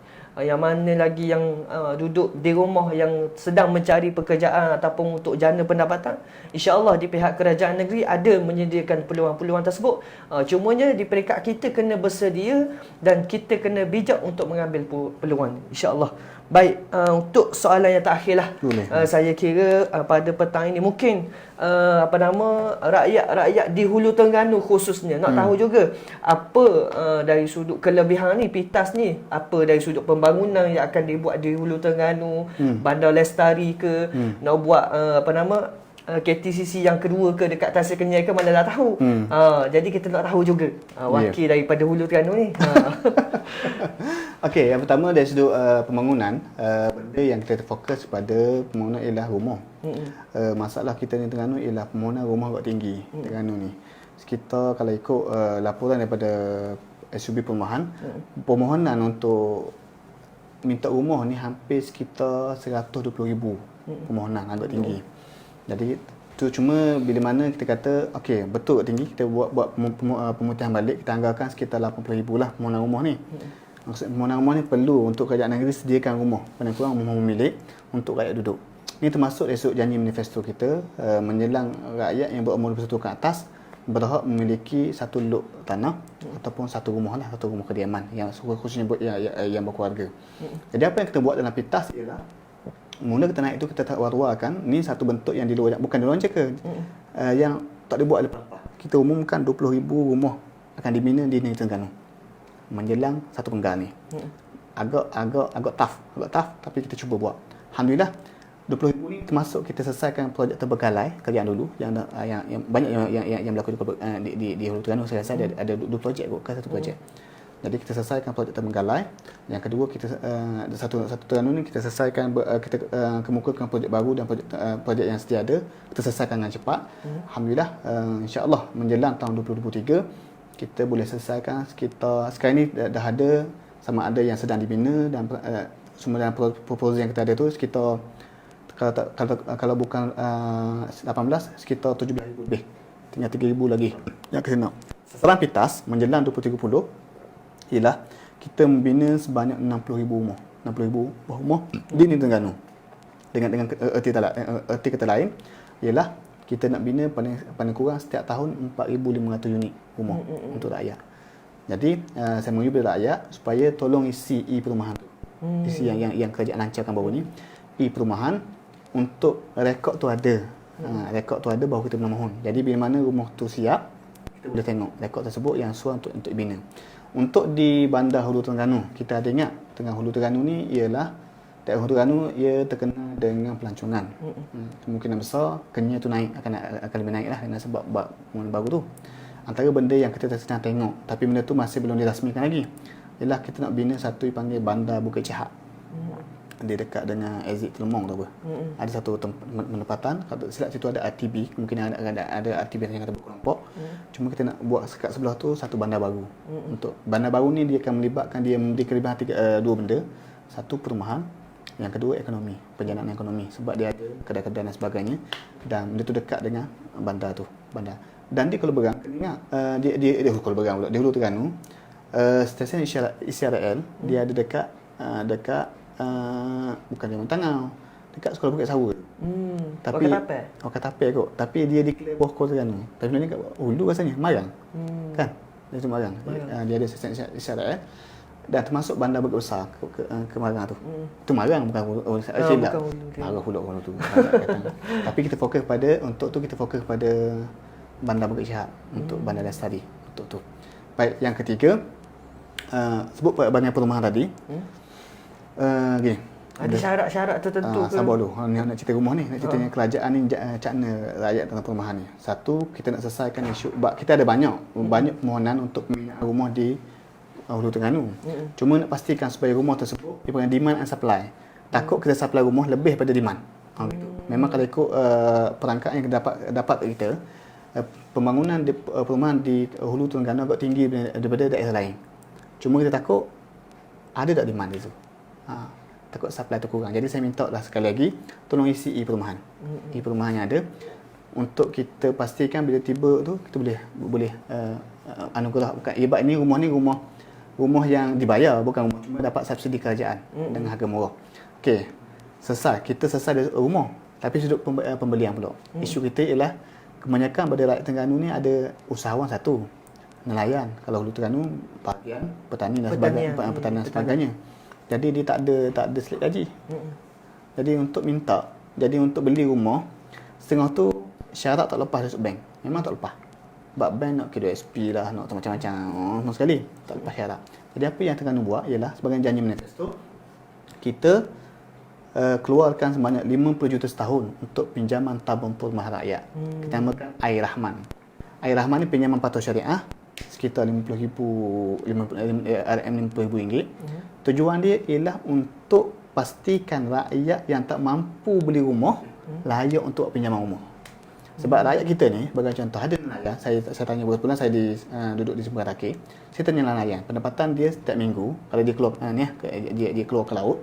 yang mana lagi yang duduk di rumah yang sedang mencari pekerjaan ataupun untuk jana pendapatan, insya-Allah di pihak kerajaan negeri ada menyediakan peluang-peluang tersebut. Cumanya di peringkat kita kena bersedia dan kita kena bijak untuk mengambil peluang, insya-Allah. Baik, untuk soalan yang terakhirlah. Saya kira pada petang ini mungkin rakyat-rakyat di Hulu Terengganu khususnya nak tahu juga apa dari sudut kelebihan ni PITAS ni, apa dari sudut pembangunan yang akan dibuat di Hulu Terengganu, Bandar Lestari ke, nak buat KTCC yang kedua ke dekat Tasik Kenyai ke, mana dah tahu. Jadi kita nak tahu juga wakil daripada Hulu Terengganu ni. Okey, yang pertama dari sudut pembangunan, benda yang kita fokus pada pembangunan ialah rumah. Masalah kita di Terengganu ialah pembangunan rumah agak tinggi Terengganu ni. Sekitar kalau ikut laporan daripada SUB Perumahan, permohonan untuk minta rumah ni hampir sekitar 120,000 permohonan agak tinggi. Jadi tu cuma bila mana kita kata okey betul tinggi, kita buat pemutihan balik, kita anggarkan sekitar 80,000 lah permohonan rumah ni. Maksud permohonan rumah ni perlu untuk kerajaan negeri sediakan rumah, paling kurang rumah milik untuk rakyat duduk. Ini termasuk esok janji manifesto kita menjelang rakyat yang berumur 21 ke atas berhak memiliki satu lok tanah ataupun satu rumah lah, satu rumah kediaman yang khususnya buat yang berkeluarga. Jadi apa yang kita buat dalam PITAS ialah mula kita naik tu kita tak war-warkan ni satu bentuk yang di luar, bukan di luar jeka, yang tak dibuat lepas. Kita umumkan 20,000 rumah akan dibina di Negeri Terengganu menjelang satu penggal ni. Agak tough tapi kita cuba buat. Alhamdulillah 20,000 ni termasuk kita selesaikan projek terbengkalai kerjaan dulu yang banyak yang berlaku di Hulu Terengganu. Saya rasa ada 2 projek kot, satu projek. Jadi kita selesaikan projek terbengkalai. Yang kedua kita satu Terengganu ni kita selesaikan kita kemukakan projek baru dan projek yang sedia ada kita selesaikan dengan cepat. Alhamdulillah insya-Allah menjelang tahun 2023 kita boleh selesaikan sekitar sekarang ni dah ada sama ada yang sedang dibina dan semua dalam proposal yang kita ada tu sekitar kalau bukan 18 sekitar 17,000 lebih. Tinggal 3,000 lagi yang kena. Sasaran PITAS menjelang 2030 ialah kita membina sebanyak 60,000 rumah. 60,000 rumah di Negeri Terengganu. Dengan erti kata lain ialah kita nak bina paling kurang setiap tahun 4,500 unit rumah untuk rakyat. Jadi saya menguji kepada rakyat supaya tolong isi e-perumahan tu. Isi yang kerajaan lancarkan baru ni, e-perumahan untuk rekod tu ada. Rekod tu ada baru kita boleh mohon. Jadi bila mana rumah tu siap, kita boleh tengok rekod tersebut yang sesuai untuk dibina. Untuk di Bandar Hulu Terengganu, kita ada ingat tengah Hulu Terengganu ni ialah daerah Hulu Terengganu ia terkena dengan pelancongan. Kemungkinan besar Kenyai tu akan lebih naik lah dengan sebab bangunan baru tu. Antara benda yang kita sedang tengok tapi benda tu masih belum dirasmikan lagi ialah kita nak bina satu dipanggil Bandar Bukit Chahak. Dia dekat dengan exit Telomong tu apa. Ada satu penempatan, kalau silap situ ada RTB, mungkin ada RTB yang kata berkelompok. Cuma kita nak buat sekat sebelah tu satu bandar baru. Untuk bandar baru ni dia akan melibatkan dia memberi kelebihan dua benda. Satu perumahan, yang kedua ekonomi, penjanaan ekonomi sebab dia ada kedai-kedai dan sebagainya dan benda tu dekat dengan bandar tu, bandar. Dan di Kuala Berang, ingat di Kuala Berang pula, di Hulu Terengganu, stesen ICRL dia ada dekat bukan Jalan Tangau, dekat Sekolah Bukit Sawa. Tapi Wakatape kot. Tapi dia declare bawah Kuala Terengganu. Tapi sebenarnya kat Hulu rasanya Marang. Kan? Dia tu Marang. Dia ada stesen ICRL dan termasuk bandar besar ke Marang tu. Itu Marang bukan Hulu. Hulu tu. Tapi kita fokus pada untuk tu kita fokus pada Bandar Bukit Chahak untuk Bandar Lestari untuk tu. Baik, yang ketiga sebut bahagian perumahan tadi. Gini, ada syarat-syarat tertentu ke? Sabar dulu. Nak cerita rumah ni, nak ceritanya kerajaan ni cakna rakyat dalam perumahan ni. Satu, kita nak selesaikan isu kita ada banyak permohonan untuk pembinaan rumah di Hulu Terengganu. Cuma nak pastikan supaya rumah tersebut dia punya demand and supply. Takut kita supply rumah lebih daripada demand. Gitu. Memang kalau ikut perangkat yang dapat kita, pembangunan perumahan di Hulu Terengganu agak tinggi daripada daerah lain. Cuma kita takut ada tak demand itu. Takut supply tu kurang. Jadi saya minta lah sekali lagi tolong isi e-perumahan. E-perumahan yang ada untuk kita pastikan bila tiba tu kita boleh anugerah bukan ibat ini rumah rumah yang dibayar, bukan rumah cuma dapat subsidi kerajaan dengan harga murah. Okey, kita selesai dari rumah, tapi sudut pembelian pula. Isu kita ialah kebanyakan pada rakyat Terengganu ni ada usahawan satu, nelayan. Kalau Hulu Terengganu bahagian petani dan sebagainya. Jadi dia tak ada slip gaji. Jadi untuk beli rumah, setengah tu syarat tak lepas dari bank. Memang tak lepas. Sebab bank nak K2SP lah, nak macam-macam. Semua sekali tak lepas syarat. Jadi apa yang Terengganu buat ialah sebagai janji manifesto, kita keluarkan sebanyak 50 juta setahun untuk pinjaman tabung perumahan rakyat. Kita namakan Air Rahman. Air Rahman ni pinjaman patuh syariah sekitar RM50,000. Tujuan dia ialah untuk pastikan rakyat yang tak mampu beli rumah layak untuk pinjaman rumah. Sebab rakyat kita ni, bagi contoh, ada nelayan, saya tanya beberapa bulan saya duduk di seberang Rakir, saya tanya nelayan, pendapatan dia setiap minggu, kalau dia keluar dia keluar ke laut,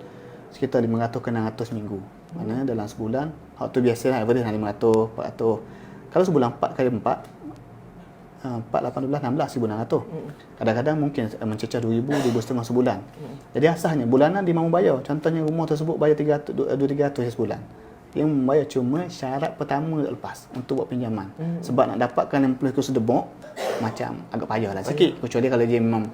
sekitar 500 ke 600 minggu. Mana dalam sebulan, waktu biasa lah, average 500, 400. Kalau sebulan 4 kali 4, 4, 8, 12, 16, 1,600. Kadang-kadang mungkin mencecah 2,000, 2,500 sebulan. Jadi asasnya, bulanan dia mahu bayar. Contohnya rumah tersebut bayar 200 sebulan. Dia membayar cuma syarat pertama tak lepas untuk buat pinjaman. Sebab nak dapatkan 60 kursus debok, macam agak payahlah sikit. Kecuali kalau dia memang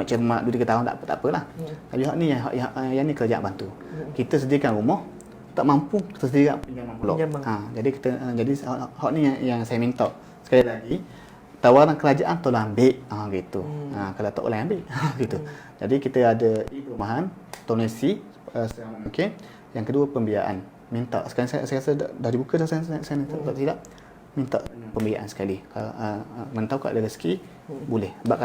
cermat 2-3 tahun tak apalah. Tapi hak ni yang ni kerajaan bantu. Kita sediakan rumah, tak mampu kita sediakan pinjaman pula. Jadi hak ni yang saya minta sekali lagi, tawaran kerajaan tolong ambil gitu. Kalau tak boleh ambil gitu. Jadi kita ada perumahan, donasi mungkin. Yang kedua pembiayaan. Minta sekarang saya rasa dah dibuka dah, saya tak silap, minta pembiayaan sekali. Mentau kalau ada rezeki boleh. Sebab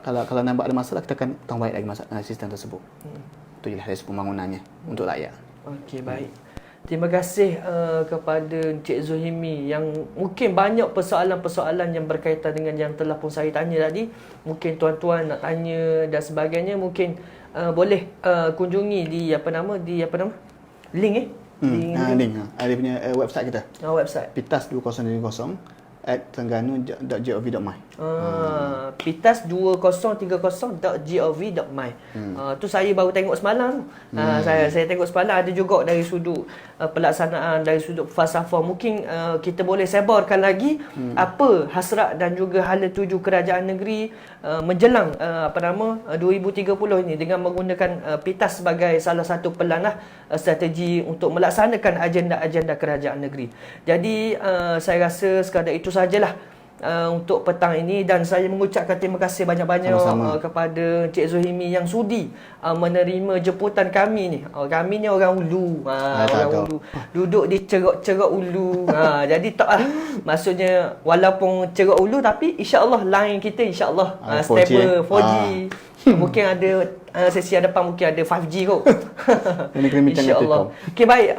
kalau nampak ada masalah, kita akan tolong baik lagi sistem tersebut. Itu jelah dari pembangunannya untuk rakyat. Okey, baik. Terima kasih kepada Encik Zuhimi yang mungkin banyak persoalan-persoalan yang berkaitan dengan yang telah pun saya tanya tadi. Mungkin tuan-tuan nak tanya dan sebagainya, mungkin boleh kunjungi di link link ada punya website kita. Website pitas2030@terengganu.gov.my. pitas2030.gov.my. Tu saya baru tengok semalam. Saya tengok semalam ada juga dari sudut pelaksanaan, dari sudut falsafah. Mungkin kita boleh sebarkan lagi apa hasrat dan juga hala tuju kerajaan negeri menjelang 2030 ini dengan menggunakan PITAS sebagai salah satu pelan strategi untuk melaksanakan agenda-agenda kerajaan negeri. Jadi saya rasa sekadar itu sajalah untuk petang ini, dan saya mengucapkan terima kasih banyak-banyak kepada Encik Zuhimi yang sudi menerima jemputan kami ni. Kami ni orang Ulu, Ulu duduk di cerok-cerok Ulu. Jadi taklah, maksudnya walaupun cerok Ulu tapi insya-Allah line kita insya-Allah stable 4G. Mungkin ada sesi depan mungkin ada 5G kot. InsyaAllah. Okey, baik.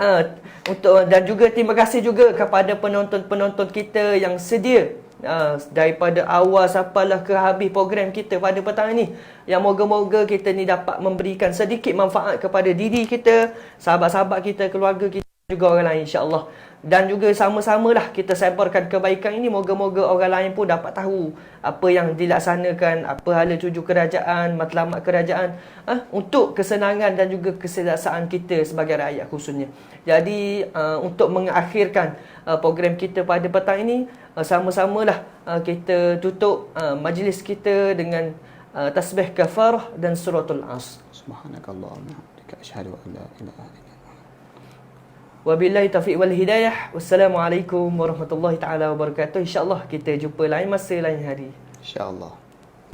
Dan juga terima kasih juga kepada penonton-penonton kita yang sedia daripada awal sampailah ke habis program kita pada petang ini. Yang moga-moga kita ni dapat memberikan sedikit manfaat kepada diri kita, sahabat-sahabat kita, keluarga kita, juga orang lain insya-Allah. Dan juga sama-samalah kita sebarkan kebaikan ini, moga-moga orang lain pun dapat tahu apa yang dilaksanakan, apa hala tuju kerajaan, matlamat kerajaan untuk kesenangan dan juga keselesaan kita sebagai rakyat khususnya. Jadi untuk mengakhirkan program kita pada petang ini, sama-samalah kita tutup majlis kita dengan tasbih kafarah dan suratul Asr. Subhanakallahumma wa bihamdika asyhadu an la ilaha illa Wabillahi taufiq wal hidayah. Wassalamualaikum warahmatullahi taala wabarakatuh. InsyaAllah kita jumpa lain masa lain hari. InsyaAllah.